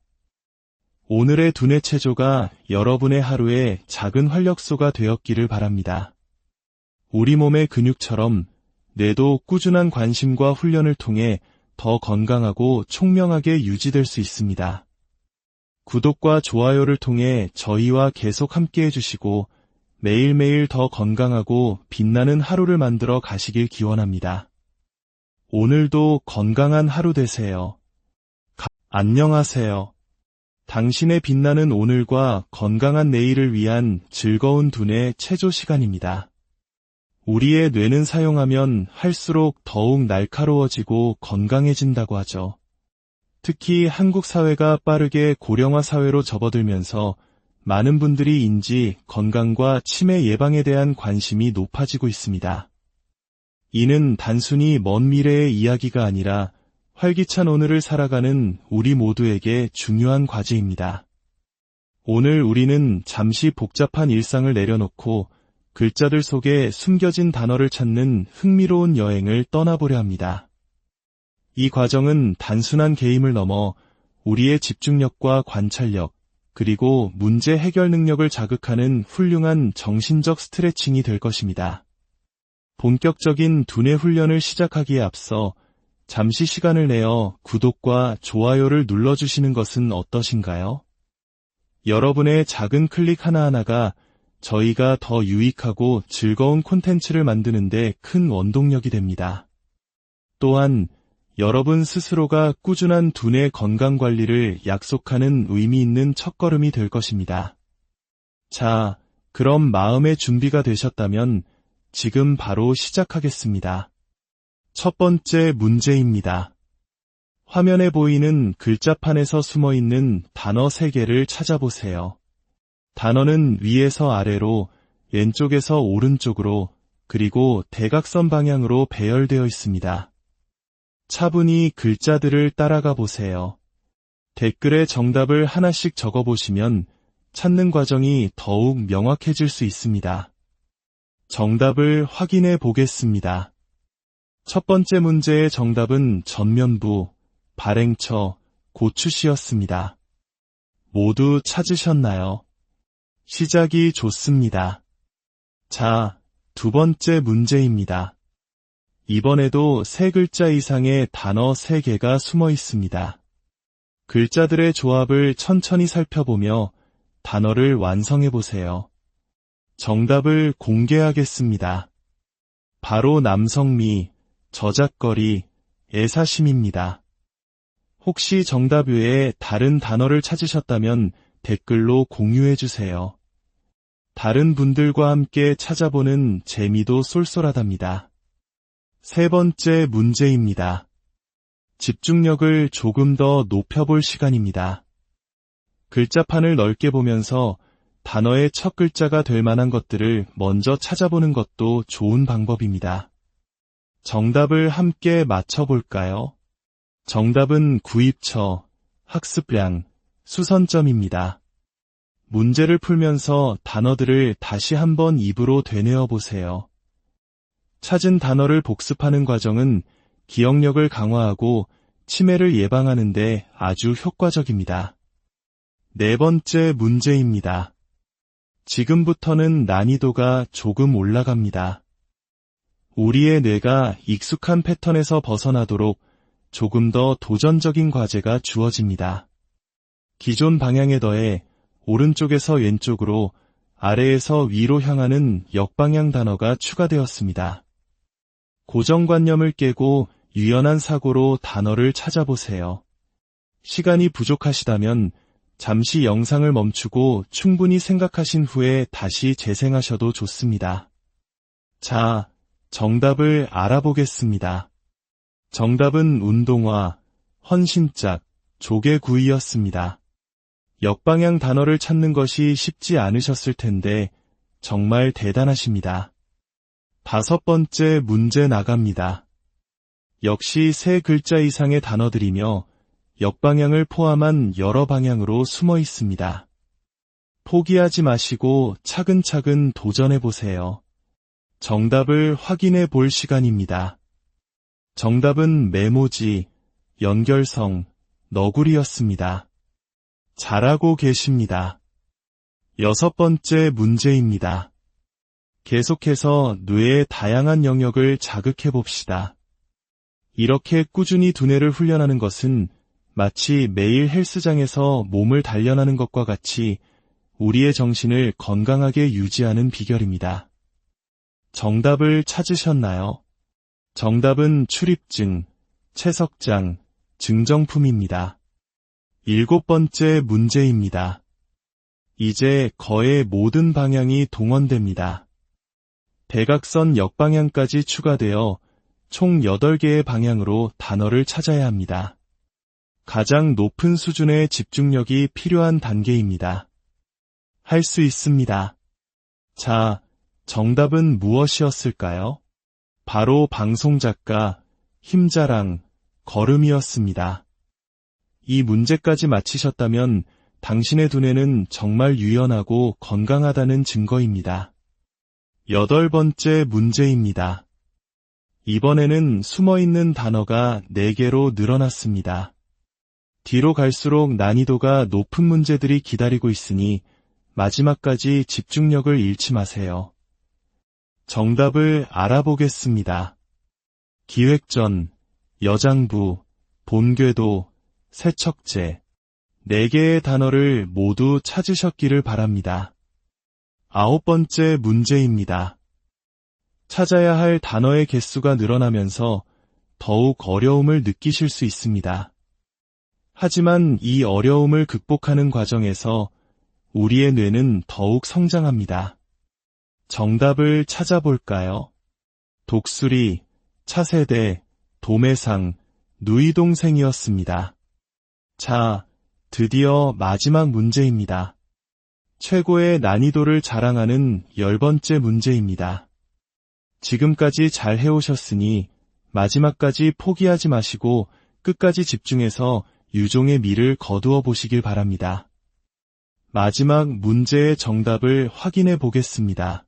오늘의 두뇌 체조가 여러분의 하루에 작은 활력소가 되었기를 바랍니다. 우리 몸의 근육처럼 뇌도 꾸준한 관심과 훈련을 통해 더 건강하고 총명하게 유지될 수 있습니다. 구독과 좋아요를 통해 저희와 계속 함께해 주시고 매일매일 더 건강하고 빛나는 하루를 만들어 가시길 기원합니다. 오늘도 건강한 하루 되세요. 안녕하세요. 당신의 빛나는 오늘과 건강한 내일을 위한 즐거운 두뇌 체조 시간입니다. 우리의 뇌는 사용하면 할수록 더욱 날카로워지고 건강해진다고 하죠. 특히 한국 사회가 빠르게 고령화 사회로 접어들면서 많은 분들이 인지 건강과 치매 예방에 대한 관심이 높아지고 있습니다. 이는 단순히 먼 미래의 이야기가 아니라 활기찬 오늘을 살아가는 우리 모두에게 중요한 과제입니다. 오늘 우리는 잠시 복잡한 일상을 내려놓고 글자들 속에 숨겨진 단어를 찾는 흥미로운 여행을 떠나보려 합니다. 이 과정은 단순한 게임을 넘어 우리의 집중력과 관찰력, 그리고 문제 해결 능력을 자극하는 훌륭한 정신적 스트레칭이 될 것입니다. 본격적인 두뇌 훈련을 시작하기에 앞서 잠시 시간을 내어 구독과 좋아요를 눌러주시는 것은 어떠신가요? 여러분의 작은 클릭 하나하나가 저희가 더 유익하고 즐거운 콘텐츠를 만드는데 큰 원동력이 됩니다. 또한 여러분 스스로가 꾸준한 두뇌 건강 관리를 약속하는 의미 있는 첫걸음이 될 것입니다. 자, 그럼 마음의 준비가 되셨다면 지금 바로 시작하겠습니다. 첫 번째 문제입니다. 화면에 보이는 글자판에서 숨어있는 단어 3개를 찾아보세요. 단어는 위에서 아래로, 왼쪽에서 오른쪽으로, 그리고 대각선 방향으로 배열되어 있습니다. 차분히 글자들을 따라가 보세요. 댓글에 정답을 하나씩 적어보시면 찾는 과정이 더욱 명확해질 수 있습니다. 정답을 확인해 보겠습니다. 첫 번째 문제의 정답은 전면부, 발행처, 고추씨였습니다. 모두 찾으셨나요? 시작이 좋습니다. 자, 두 번째 문제입니다. 이번에도 3글자 이상의 단어 3개가 숨어 있습니다. 글자들의 조합을 천천히 살펴보며 단어를 완성해 보세요. 정답을 공개하겠습니다. 바로 남성미, 저작거리, 애사심입니다. 혹시 정답 외에 다른 단어를 찾으셨다면 댓글로 공유해 주세요. 다른 분들과 함께 찾아보는 재미도 쏠쏠하답니다. 세 번째 문제입니다. 집중력을 조금 더 높여볼 시간입니다. 글자판을 넓게 보면서 단어의 첫 글자가 될 만한 것들을 먼저 찾아보는 것도 좋은 방법입니다. 정답을 함께 맞춰볼까요? 정답은 구입처, 학습량, 수선점입니다. 문제를 풀면서 단어들을 다시 한번 입으로 되뇌어 보세요. 찾은 단어를 복습하는 과정은 기억력을 강화하고 치매를 예방하는 데 아주 효과적입니다. 네 번째 문제입니다. 지금부터는 난이도가 조금 올라갑니다. 우리의 뇌가 익숙한 패턴에서 벗어나도록 조금 더 도전적인 과제가 주어집니다. 기존 방향에 더해 오른쪽에서 왼쪽으로, 아래에서 위로 향하는 역방향 단어가 추가되었습니다. 고정관념을 깨고 유연한 사고로 단어를 찾아보세요. 시간이 부족하시다면 잠시 영상을 멈추고 충분히 생각하신 후에 다시 재생하셔도 좋습니다. 자, 정답을 알아보겠습니다. 정답은 운동화, 헌신짝, 조개구이였습니다. 역방향 단어를 찾는 것이 쉽지 않으셨을 텐데 정말 대단하십니다. 5번째 문제 나갑니다. 역시 3글자 이상의 단어들이며 역방향을 포함한 여러 방향으로 숨어 있습니다. 포기하지 마시고 차근차근 도전해보세요. 정답을 확인해 볼 시간입니다. 정답은 메모지, 연결성, 너구리였습니다. 잘하고 계십니다. 6번째 문제입니다. 계속해서 뇌의 다양한 영역을 자극해 봅시다. 이렇게 꾸준히 두뇌를 훈련하는 것은 마치 매일 헬스장에서 몸을 단련하는 것과 같이 우리의 정신을 건강하게 유지하는 비결입니다. 정답을 찾으셨나요? 정답은 출입증, 채석장, 증정품입니다. 7번째 문제입니다. 이제 거의 모든 방향이 동원됩니다. 대각선 역방향까지 추가되어 총 8개의 방향으로 단어를 찾아야 합니다. 가장 높은 수준의 집중력이 필요한 단계입니다. 할 수 있습니다. 자, 정답은 무엇이었을까요? 바로 방송작가, 힘자랑, 걸음이었습니다. 이 문제까지 맞히셨다면 당신의 두뇌는 정말 유연하고 건강하다는 증거입니다. 8번째 문제입니다. 이번에는 숨어있는 단어가 4개로 늘어났습니다. 뒤로 갈수록 난이도가 높은 문제들이 기다리고 있으니 마지막까지 집중력을 잃지 마세요. 정답을 알아보겠습니다. 기획전, 여장부, 본궤도, 세척제, 4개의 단어를 모두 찾으셨기를 바랍니다. 9번째 문제입니다. 찾아야 할 단어의 개수가 늘어나면서 더욱 어려움을 느끼실 수 있습니다. 하지만 이 어려움을 극복하는 과정에서 우리의 뇌는 더욱 성장합니다. 정답을 찾아볼까요? 독수리, 차세대, 도매상, 누이동생이었습니다. 자, 드디어 마지막 문제입니다. 최고의 난이도를 자랑하는 10번째 문제입니다. 지금까지 잘 해오셨으니 마지막까지 포기하지 마시고 끝까지 집중해서 유종의 미를 거두어 보시길 바랍니다. 마지막 문제의 정답을 확인해 보겠습니다.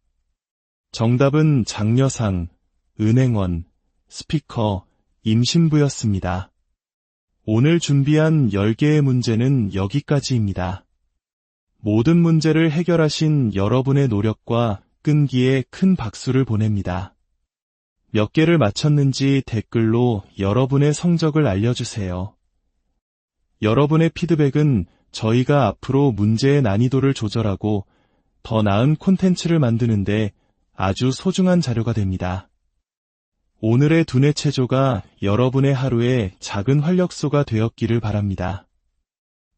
정답은 장려상, 은행원, 스피커, 임신부였습니다. 오늘 준비한 10개의 문제는 여기까지입니다. 모든 문제를 해결하신 여러분의 노력과 끈기에 큰 박수를 보냅니다. 몇 개를 맞췄는지 댓글로 여러분의 성적을 알려주세요. 여러분의 피드백은 저희가 앞으로 문제의 난이도를 조절하고 더 나은 콘텐츠를 만드는데 아주 소중한 자료가 됩니다. 오늘의 두뇌 체조가 여러분의 하루에 작은 활력소가 되었기를 바랍니다.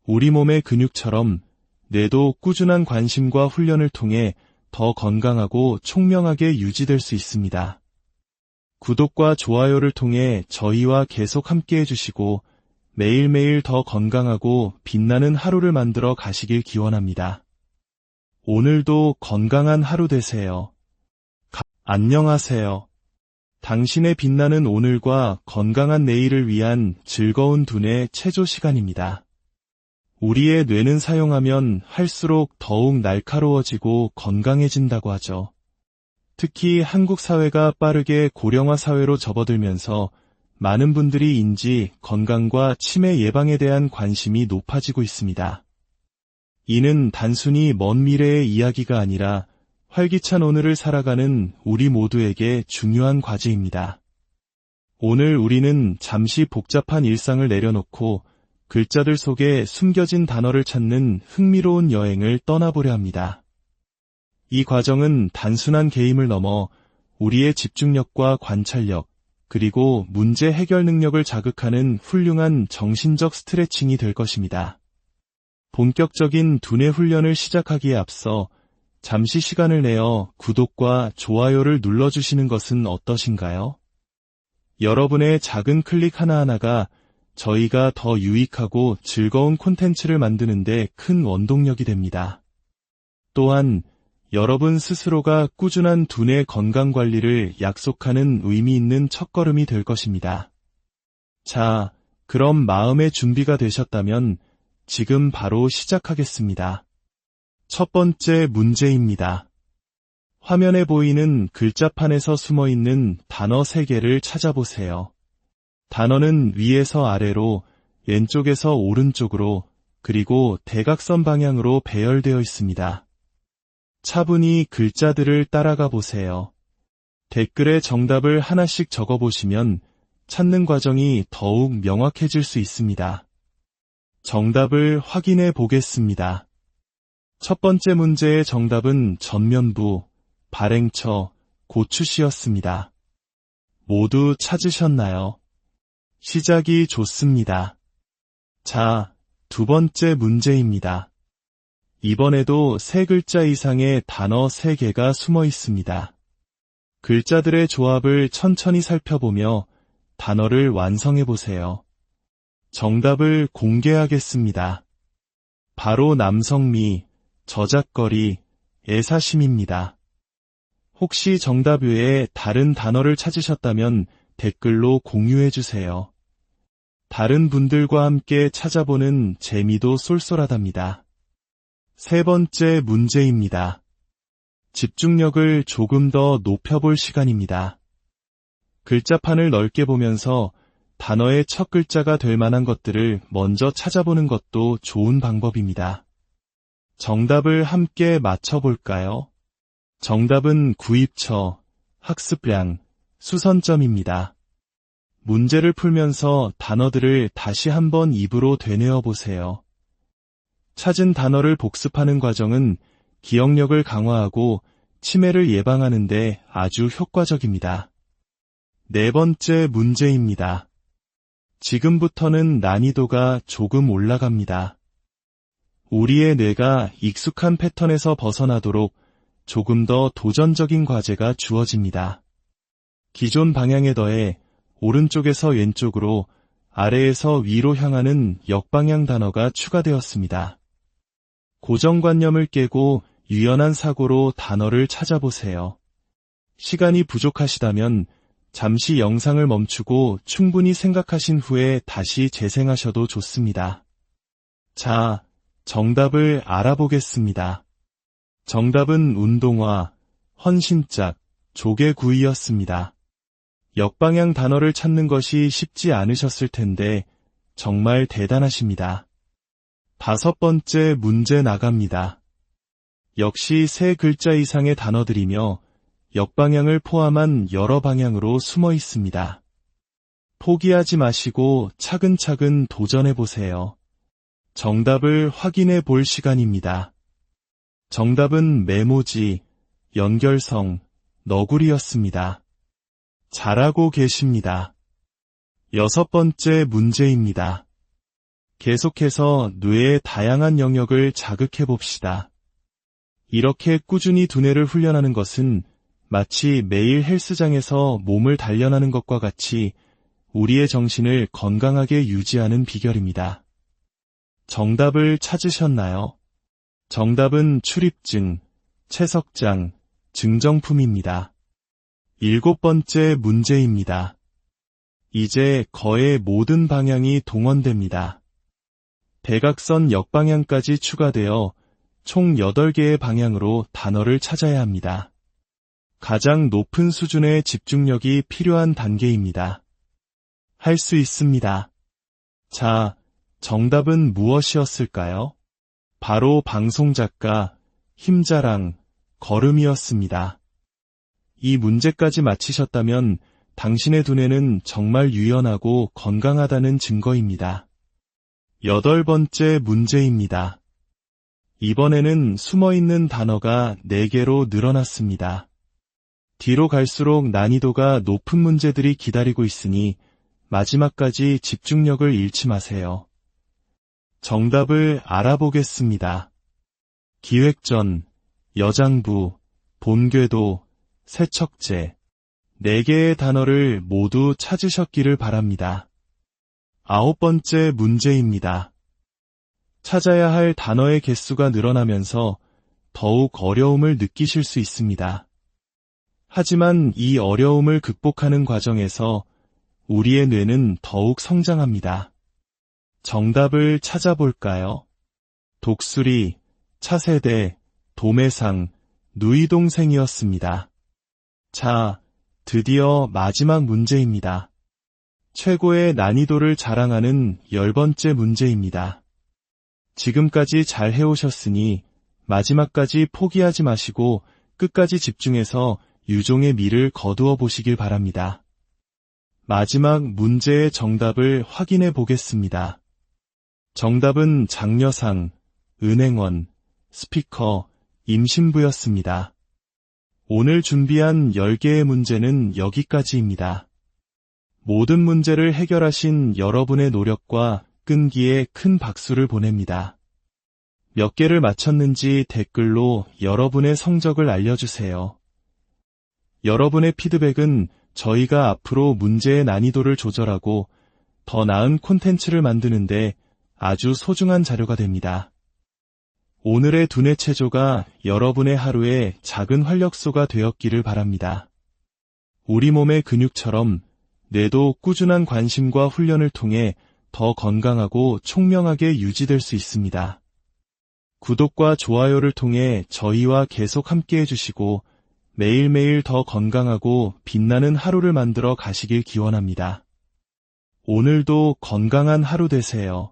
우리 몸의 근육처럼 뇌도 꾸준한 관심과 훈련을 통해 더 건강하고 총명하게 유지될 수 있습니다. 구독과 좋아요를 통해 저희와 계속 함께해 주시고 매일매일 더 건강하고 빛나는 하루를 만들어 가시길 기원합니다. 오늘도 건강한 하루 되세요. 안녕하세요. 당신의 빛나는 오늘과 건강한 내일을 위한 즐거운 두뇌 체조 시간입니다. 우리의 뇌는 사용하면 할수록 더욱 날카로워지고 건강해진다고 하죠. 특히 한국 사회가 빠르게 고령화 사회로 접어들면서 많은 분들이 인지 건강과 치매 예방에 대한 관심이 높아지고 있습니다. 이는 단순히 먼 미래의 이야기가 아니라 활기찬 오늘을 살아가는 우리 모두에게 중요한 과제입니다. 오늘 우리는 잠시 복잡한 일상을 내려놓고 글자들 속에 숨겨진 단어를 찾는 흥미로운 여행을 떠나보려 합니다. 이 과정은 단순한 게임을 넘어 우리의 집중력과 관찰력, 그리고 문제 해결 능력을 자극하는 훌륭한 정신적 스트레칭이 될 것입니다. 본격적인 두뇌 훈련을 시작하기에 앞서 잠시 시간을 내어 구독과 좋아요를 눌러주시는 것은 어떠신가요? 여러분의 작은 클릭 하나하나가 저희가 더 유익하고 즐거운 콘텐츠를 만드는 데 큰 원동력이 됩니다. 또한 여러분 스스로가 꾸준한 두뇌 건강 관리를 약속하는 의미 있는 첫걸음이 될 것입니다. 자, 그럼 마음의 준비가 되셨다면 지금 바로 시작하겠습니다. 첫 번째 문제입니다. 화면에 보이는 글자판에서 숨어있는 단어 3개를 찾아보세요. 단어는 위에서 아래로, 왼쪽에서 오른쪽으로, 그리고 대각선 방향으로 배열되어 있습니다. 차분히 글자들을 따라가 보세요. 댓글에 정답을 하나씩 적어보시면 찾는 과정이 더욱 명확해질 수 있습니다. 정답을 확인해 보겠습니다. 첫 번째 문제의 정답은 전면부, 발행처, 고추씨였습니다. 모두 찾으셨나요? 시작이 좋습니다. 자, 두 번째 문제입니다. 이번에도 3글자 이상의 단어 3개가 숨어 있습니다. 글자들의 조합을 천천히 살펴보며 단어를 완성해 보세요. 정답을 공개하겠습니다. 바로 남성미, 저작거리, 애사심입니다. 혹시 정답 외에 다른 단어를 찾으셨다면 댓글로 공유해 주세요. 다른 분들과 함께 찾아보는 재미도 쏠쏠하답니다. 세 번째 문제입니다. 집중력을 조금 더 높여볼 시간입니다. 글자판을 넓게 보면서 단어의 첫 글자가 될 만한 것들을 먼저 찾아보는 것도 좋은 방법입니다. 정답을 함께 맞춰볼까요? 정답은 구입처, 학습량, 수선점입니다. 문제를 풀면서 단어들을 다시 한번 입으로 되뇌어 보세요. 찾은 단어를 복습하는 과정은 기억력을 강화하고 치매를 예방하는 데 아주 효과적입니다. 네 번째 문제입니다. 지금부터는 난이도가 조금 올라갑니다. 우리의 뇌가 익숙한 패턴에서 벗어나도록 조금 더 도전적인 과제가 주어집니다. 기존 방향에 더해 오른쪽에서 왼쪽으로, 아래에서 위로 향하는 역방향 단어가 추가되었습니다. 고정관념을 깨고 유연한 사고로 단어를 찾아보세요. 시간이 부족하시다면 잠시 영상을 멈추고 충분히 생각하신 후에 다시 재생하셔도 좋습니다. 자, 정답을 알아보겠습니다. 정답은 운동화, 헌신짝, 조개구이였습니다. 역방향 단어를 찾는 것이 쉽지 않으셨을 텐데 정말 대단하십니다. 다섯 번째 문제 나갑니다. 역시 3글자 이상의 단어들이며 역방향을 포함한 여러 방향으로 숨어 있습니다. 포기하지 마시고 차근차근 도전해보세요. 정답을 확인해 볼 시간입니다. 정답은 메모지, 연결성, 너구리였습니다. 잘하고 계십니다. 여섯 번째 문제입니다. 계속해서 뇌의 다양한 영역을 자극해 봅시다. 이렇게 꾸준히 두뇌를 훈련하는 것은 마치 매일 헬스장에서 몸을 단련하는 것과 같이 우리의 정신을 건강하게 유지하는 비결입니다. 정답을 찾으셨나요? 정답은 출입증, 채석장, 증정품입니다. 일곱 번째 문제입니다. 이제 거의 모든 방향이 동원됩니다. 대각선 역방향까지 추가되어 총 8개의 방향으로 단어를 찾아야 합니다. 가장 높은 수준의 집중력이 필요한 단계입니다. 할 수 있습니다. 자, 정답은 무엇이었을까요? 바로 방송작가, 힘자랑, 걸음이었습니다. 이 문제까지 맞히셨다면 당신의 두뇌는 정말 유연하고 건강하다는 증거입니다. 8번째 문제입니다. 이번에는 숨어있는 단어가 4개로 늘어났습니다. 뒤로 갈수록 난이도가 높은 문제들이 기다리고 있으니 마지막까지 집중력을 잃지 마세요. 정답을 알아보겠습니다. 기획전, 여장부, 본궤도, 세척제 4개의 단어를 모두 찾으셨기를 바랍니다. 9번째 문제입니다. 찾아야 할 단어의 개수가 늘어나면서 더욱 어려움을 느끼실 수 있습니다. 하지만 이 어려움을 극복하는 과정에서 우리의 뇌는 더욱 성장합니다. 정답을 찾아볼까요? 독수리, 차세대, 도매상, 누이동생이었습니다. 자, 드디어 마지막 문제입니다. 최고의 난이도를 자랑하는 10번째 문제입니다. 지금까지 잘 해오셨으니 마지막까지 포기하지 마시고 끝까지 집중해서 유종의 미를 거두어 보시길 바랍니다. 마지막 문제의 정답을 확인해 보겠습니다. 정답은 장려상, 은행원, 스피커, 임신부였습니다. 오늘 준비한 10개의 문제는 여기까지입니다. 모든 문제를 해결하신 여러분의 노력과 끈기에 큰 박수를 보냅니다. 몇 개를 맞췄는지 댓글로 여러분의 성적을 알려주세요. 여러분의 피드백은 저희가 앞으로 문제의 난이도를 조절하고 더 나은 콘텐츠를 만드는데 아주 소중한 자료가 됩니다. 오늘의 두뇌 체조가 여러분의 하루에 작은 활력소가 되었기를 바랍니다. 우리 몸의 근육처럼 뇌도 꾸준한 관심과 훈련을 통해 더 건강하고 총명하게 유지될 수 있습니다. 구독과 좋아요를 통해 저희와 계속 함께해 주시고 매일매일 더 건강하고 빛나는 하루를 만들어 가시길 기원합니다. 오늘도 건강한 하루 되세요.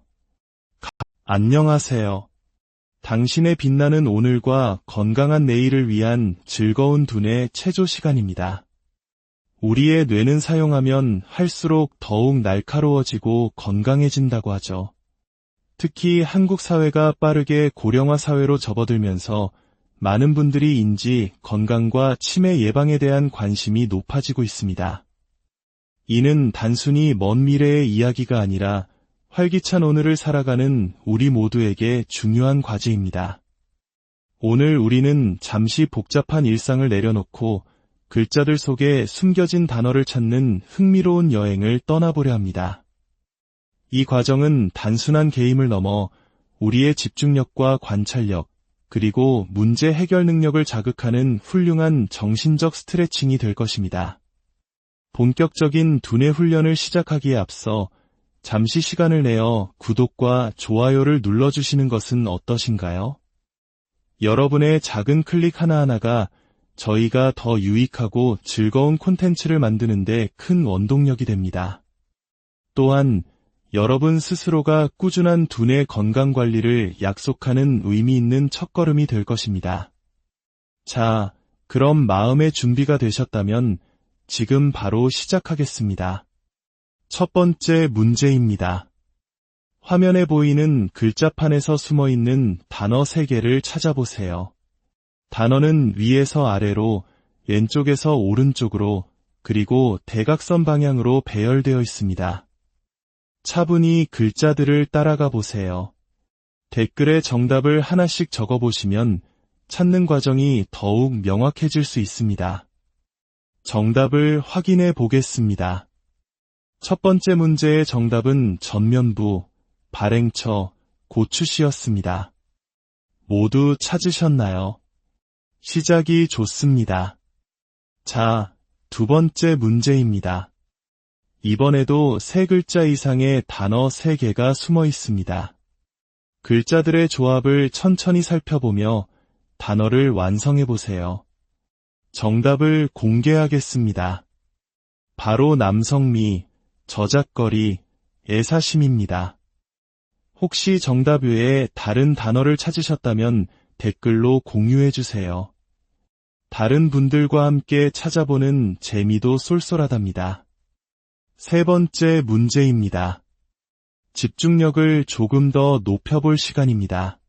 안녕하세요. 당신의 빛나는 오늘과 건강한 내일을 위한 즐거운 두뇌 체조 시간입니다. 우리의 뇌는 사용하면 할수록 더욱 날카로워지고 건강해진다고 하죠. 특히 한국 사회가 빠르게 고령화 사회로 접어들면서 많은 분들이 인지 건강과 치매 예방에 대한 관심이 높아지고 있습니다. 이는 단순히 먼 미래의 이야기가 아니라 활기찬 오늘을 살아가는 우리 모두에게 중요한 과제입니다. 오늘 우리는 잠시 복잡한 일상을 내려놓고 글자들 속에 숨겨진 단어를 찾는 흥미로운 여행을 떠나보려 합니다. 이 과정은 단순한 게임을 넘어 우리의 집중력과 관찰력, 그리고 문제 해결 능력을 자극하는 훌륭한 정신적 스트레칭이 될 것입니다. 본격적인 두뇌 훈련을 시작하기에 앞서 잠시 시간을 내어 구독과 좋아요를 눌러주시는 것은 어떠신가요? 여러분의 작은 클릭 하나하나가 저희가 더 유익하고 즐거운 콘텐츠를 만드는데 큰 원동력이 됩니다. 또한 여러분 스스로가 꾸준한 두뇌 건강 관리를 약속하는 의미 있는 첫걸음이 될 것입니다. 자, 그럼 마음의 준비가 되셨다면 지금 바로 시작하겠습니다. 첫 번째 문제입니다. 화면에 보이는 글자판에서 숨어있는 단어 3개를 찾아보세요. 단어는 위에서 아래로, 왼쪽에서 오른쪽으로, 그리고 대각선 방향으로 배열되어 있습니다. 차분히 글자들을 따라가 보세요. 댓글에 정답을 하나씩 적어보시면 찾는 과정이 더욱 명확해질 수 있습니다. 정답을 확인해 보겠습니다. 첫 번째 문제의 정답은 전면부, 발행처, 고추씨였습니다. 모두 찾으셨나요? 시작이 좋습니다. 자, 두 번째 문제입니다. 이번에도 3글자 이상의 단어 3개가 숨어 있습니다. 글자들의 조합을 천천히 살펴보며 단어를 완성해 보세요. 정답을 공개하겠습니다. 바로 남성미, 저작거리, 애사심입니다. 혹시 정답 외에 다른 단어를 찾으셨다면 댓글로 공유해 주세요. 다른 분들과 함께 찾아보는 재미도 쏠쏠하답니다. 세 번째 문제입니다. 집중력을 조금 더 높여볼 시간입니다.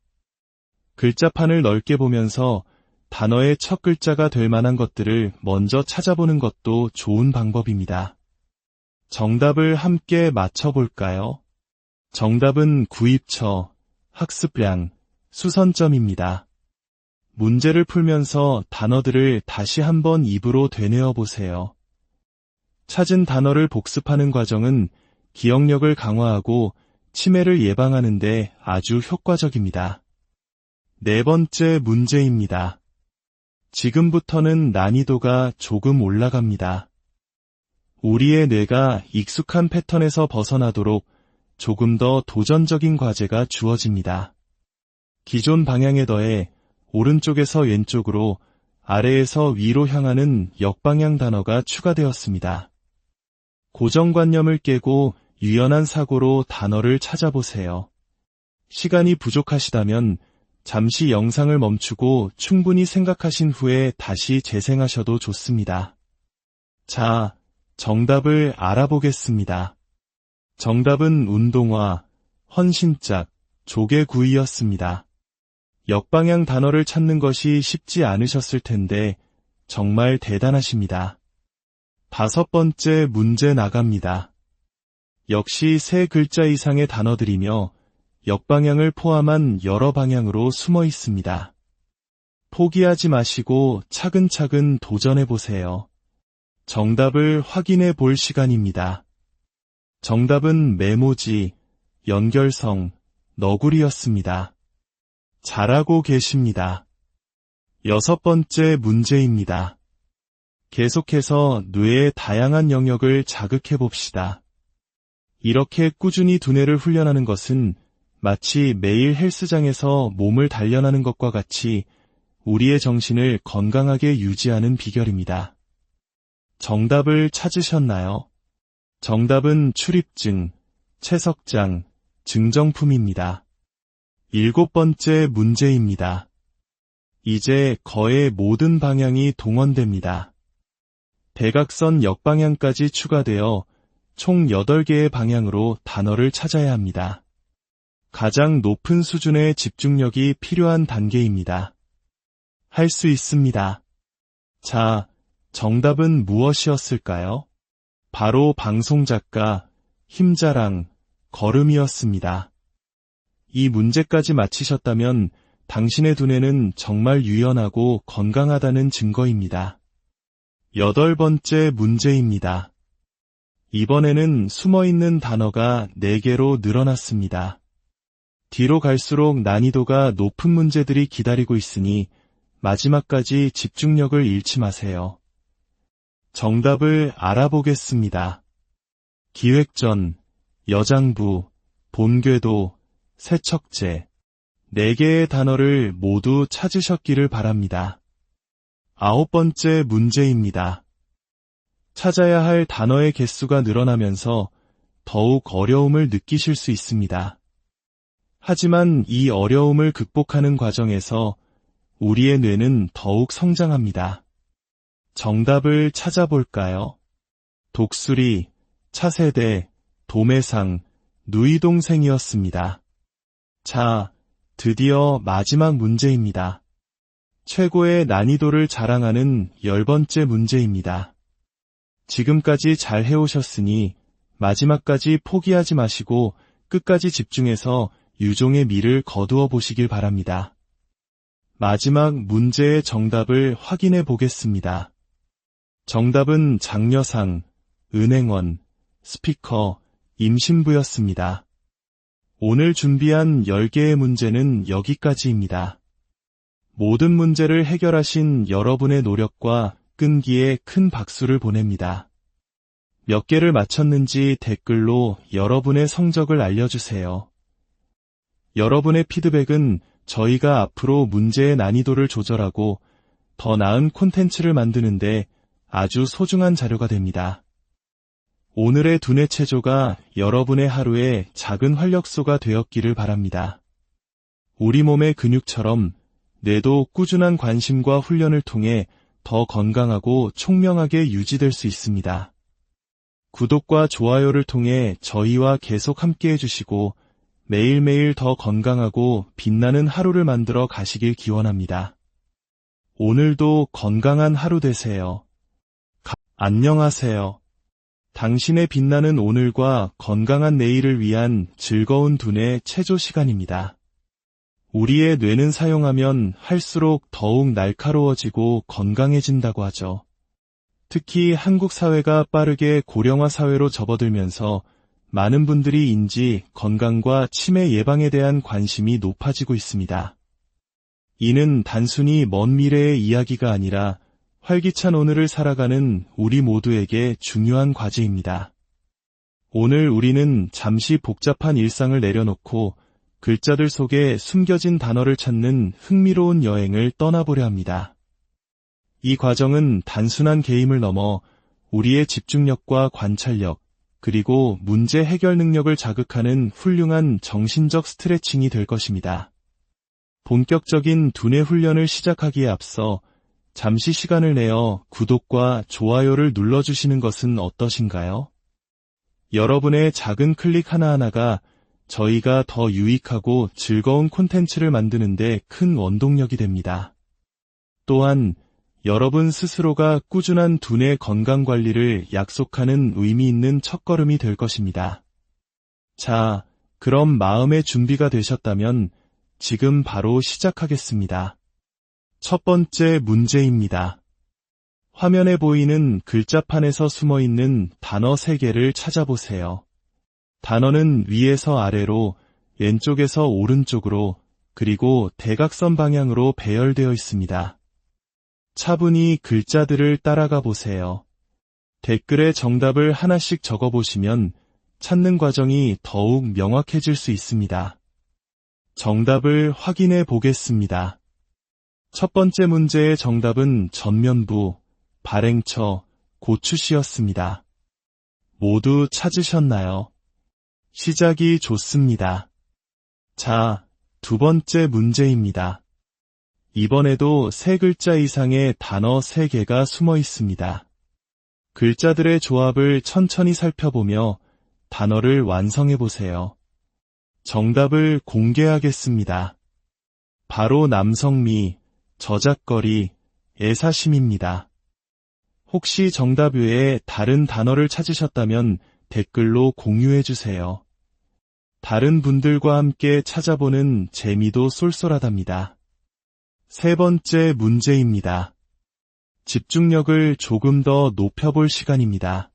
글자판을 넓게 보면서 단어의 첫 글자가 될 만한 것들을 먼저 찾아보는 것도 좋은 방법입니다. 정답을 함께 맞춰볼까요? 정답은 구입처, 학습량, 수선점입니다. 문제를 풀면서 단어들을 다시 한번 입으로 되뇌어 보세요. 찾은 단어를 복습하는 과정은 기억력을 강화하고 치매를 예방하는 데 아주 효과적입니다. 네 번째 문제입니다. 지금부터는 난이도가 조금 올라갑니다. 우리의 뇌가 익숙한 패턴에서 벗어나도록 조금 더 도전적인 과제가 주어집니다. 기존 방향에 더해 오른쪽에서 왼쪽으로, 아래에서 위로 향하는 역방향 단어가 추가되었습니다. 고정관념을 깨고 유연한 사고로 단어를 찾아보세요. 시간이 부족하시다면 잠시 영상을 멈추고 충분히 생각하신 후에 다시 재생하셔도 좋습니다. 자, 정답을 알아보겠습니다. 정답은 운동화, 헌신짝, 조개구이였습니다. 역방향 단어를 찾는 것이 쉽지 않으셨을 텐데 정말 대단하십니다. 다섯 번째 문제 나갑니다. 역시 세 글자 이상의 단어들이며 역방향을 포함한 여러 방향으로 숨어 있습니다. 포기하지 마시고 차근차근 도전해보세요. 정답을 확인해 볼 시간입니다. 정답은 메모지, 연결성, 너구리였습니다. 잘하고 계십니다. 여섯 번째 문제입니다. 계속해서 뇌의 다양한 영역을 자극해 봅시다. 이렇게 꾸준히 두뇌를 훈련하는 것은 마치 매일 헬스장에서 몸을 단련하는 것과 같이 우리의 정신을 건강하게 유지하는 비결입니다. 정답을 찾으셨나요? 정답은 출입증, 채석장, 증정품입니다. 일곱 번째 문제입니다. 이제 거의 모든 방향이 동원됩니다. 대각선 역방향까지 추가되어 총 8개의 방향으로 단어를 찾아야 합니다. 가장 높은 수준의 집중력이 필요한 단계입니다. 할 수 있습니다. 자, 정답은 무엇이었을까요? 바로 방송작가, 힘자랑, 걸음이었습니다. 이 문제까지 맞히셨다면 당신의 두뇌는 정말 유연하고 건강하다는 증거입니다. 여덟 번째 문제입니다. 이번에는 숨어있는 단어가 4개로 늘어났습니다. 뒤로 갈수록 난이도가 높은 문제들이 기다리고 있으니 마지막까지 집중력을 잃지 마세요. 정답을 알아보겠습니다. 기획전, 여장부, 본궤도, 세척제, 4개의 단어를 모두 찾으셨기를 바랍니다. 아홉 번째 문제입니다. 찾아야 할 단어의 개수가 늘어나면서 더욱 어려움을 느끼실 수 있습니다. 하지만 이 어려움을 극복하는 과정에서 우리의 뇌는 더욱 성장합니다. 정답을 찾아볼까요? 독수리, 차세대, 도매상, 누이동생이었습니다. 자, 드디어 마지막 문제입니다. 최고의 난이도를 자랑하는 10번째 문제입니다. 지금까지 잘 해오셨으니 마지막까지 포기하지 마시고 끝까지 집중해서 유종의 미를 거두어 보시길 바랍니다. 마지막 문제의 정답을 확인해 보겠습니다. 정답은 장려상, 은행원, 스피커, 임신부였습니다. 오늘 준비한 10개의 문제는 여기까지입니다. 모든 문제를 해결하신 여러분의 노력과 끈기에 큰 박수를 보냅니다. 몇 개를 맞췄는지 댓글로 여러분의 성적을 알려주세요. 여러분의 피드백은 저희가 앞으로 문제의 난이도를 조절하고 더 나은 콘텐츠를 만드는데 아주 소중한 자료가 됩니다. 오늘의 두뇌 체조가 여러분의 하루에 작은 활력소가 되었기를 바랍니다. 우리 몸의 근육처럼 뇌도 꾸준한 관심과 훈련을 통해 더 건강하고 총명하게 유지될 수 있습니다. 구독과 좋아요를 통해 저희와 계속 함께 해주시고 매일매일 더 건강하고 빛나는 하루를 만들어 가시길 기원합니다. 오늘도 건강한 하루 되세요. 안녕하세요. 당신의 빛나는 오늘과 건강한 내일을 위한 즐거운 두뇌 체조 시간입니다. 우리의 뇌는 사용하면 할수록 더욱 날카로워지고 건강해진다고 하죠. 특히 한국 사회가 빠르게 고령화 사회로 접어들면서 많은 분들이 인지 건강과 치매 예방에 대한 관심이 높아지고 있습니다. 이는 단순히 먼 미래의 이야기가 아니라 활기찬 오늘을 살아가는 우리 모두에게 중요한 과제입니다. 오늘 우리는 잠시 복잡한 일상을 내려놓고 글자들 속에 숨겨진 단어를 찾는 흥미로운 여행을 떠나보려 합니다. 이 과정은 단순한 게임을 넘어 우리의 집중력과 관찰력, 그리고 문제 해결 능력을 자극하는 훌륭한 정신적 스트레칭이 될 것입니다. 본격적인 두뇌 훈련을 시작하기에 앞서 잠시 시간을 내어 구독과 좋아요를 눌러주시는 것은 어떠신가요? 여러분의 작은 클릭 하나하나가 저희가 더 유익하고 즐거운 콘텐츠를 만드는 데 큰 원동력이 됩니다. 또한 여러분 스스로가 꾸준한 두뇌 건강 관리를 약속하는 의미 있는 첫걸음이 될 것입니다. 자, 그럼 마음의 준비가 되셨다면 지금 바로 시작하겠습니다. 첫 번째 문제입니다. 화면에 보이는 글자판에서 숨어있는 단어 3개를 찾아보세요. 단어는 위에서 아래로, 왼쪽에서 오른쪽으로, 그리고 대각선 방향으로 배열되어 있습니다. 차분히 글자들을 따라가 보세요. 댓글에 정답을 하나씩 적어보시면 찾는 과정이 더욱 명확해질 수 있습니다. 정답을 확인해 보겠습니다. 첫 번째 문제의 정답은 전면부, 발행처, 고추씨였습니다. 모두 찾으셨나요? 시작이 좋습니다. 자, 두 번째 문제입니다. 이번에도 3글자 이상의 단어 3개가 숨어 있습니다. 글자들의 조합을 천천히 살펴보며 단어를 완성해 보세요. 정답을 공개하겠습니다. 바로 남성미, 저작거리, 애사심입니다. 혹시 정답 외에 다른 단어를 찾으셨다면 댓글로 공유해 주세요. 다른 분들과 함께 찾아보는 재미도 쏠쏠하답니다. 세 번째 문제입니다. 집중력을 조금 더 높여볼 시간입니다.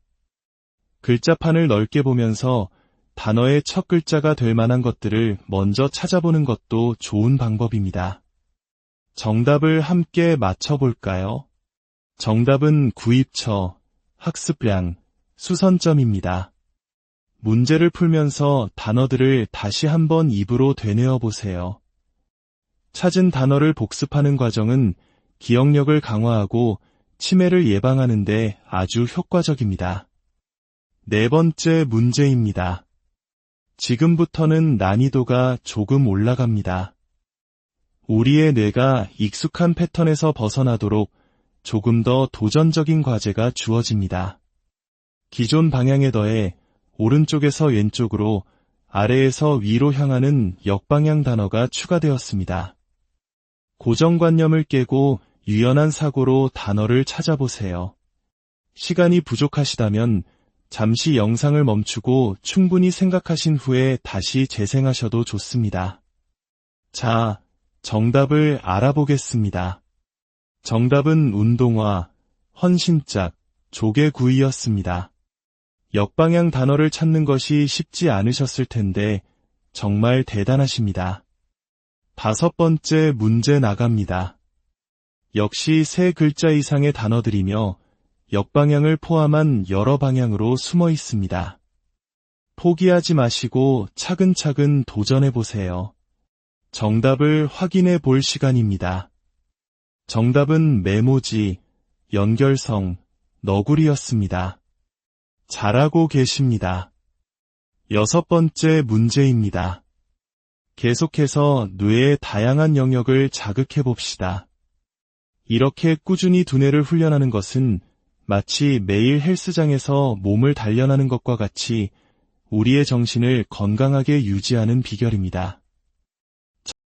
글자판을 넓게 보면서 단어의 첫 글자가 될 만한 것들을 먼저 찾아보는 것도 좋은 방법입니다. 정답을 함께 맞춰볼까요? 정답은 구입처, 학습량, 수선점입니다. 문제를 풀면서 단어들을 다시 한번 입으로 되뇌어 보세요. 찾은 단어를 복습하는 과정은 기억력을 강화하고 치매를 예방하는 데 아주 효과적입니다. 네 번째 문제입니다. 지금부터는 난이도가 조금 올라갑니다. 우리의 뇌가 익숙한 패턴에서 벗어나도록 조금 더 도전적인 과제가 주어집니다. 기존 방향에 더해 오른쪽에서 왼쪽으로, 아래에서 위로 향하는 역방향 단어가 추가되었습니다. 고정관념을 깨고 유연한 사고로 단어를 찾아보세요. 시간이 부족하시다면 잠시 영상을 멈추고 충분히 생각하신 후에 다시 재생하셔도 좋습니다. 자, 정답을 알아보겠습니다. 정답은 운동화, 헌신짝, 조개구이였습니다. 역방향 단어를 찾는 것이 쉽지 않으셨을 텐데 정말 대단하십니다. 다섯 번째 문제 나갑니다. 역시 3글자 이상의 단어들이며 역방향을 포함한 여러 방향으로 숨어 있습니다. 포기하지 마시고 차근차근 도전해보세요. 정답을 확인해 볼 시간입니다. 정답은 메모지, 연결성, 너구리였습니다. 잘하고 계십니다. 여섯 번째 문제입니다. 계속해서 뇌의 다양한 영역을 자극해 봅시다. 이렇게 꾸준히 두뇌를 훈련하는 것은 마치 매일 헬스장에서 몸을 단련하는 것과 같이 우리의 정신을 건강하게 유지하는 비결입니다.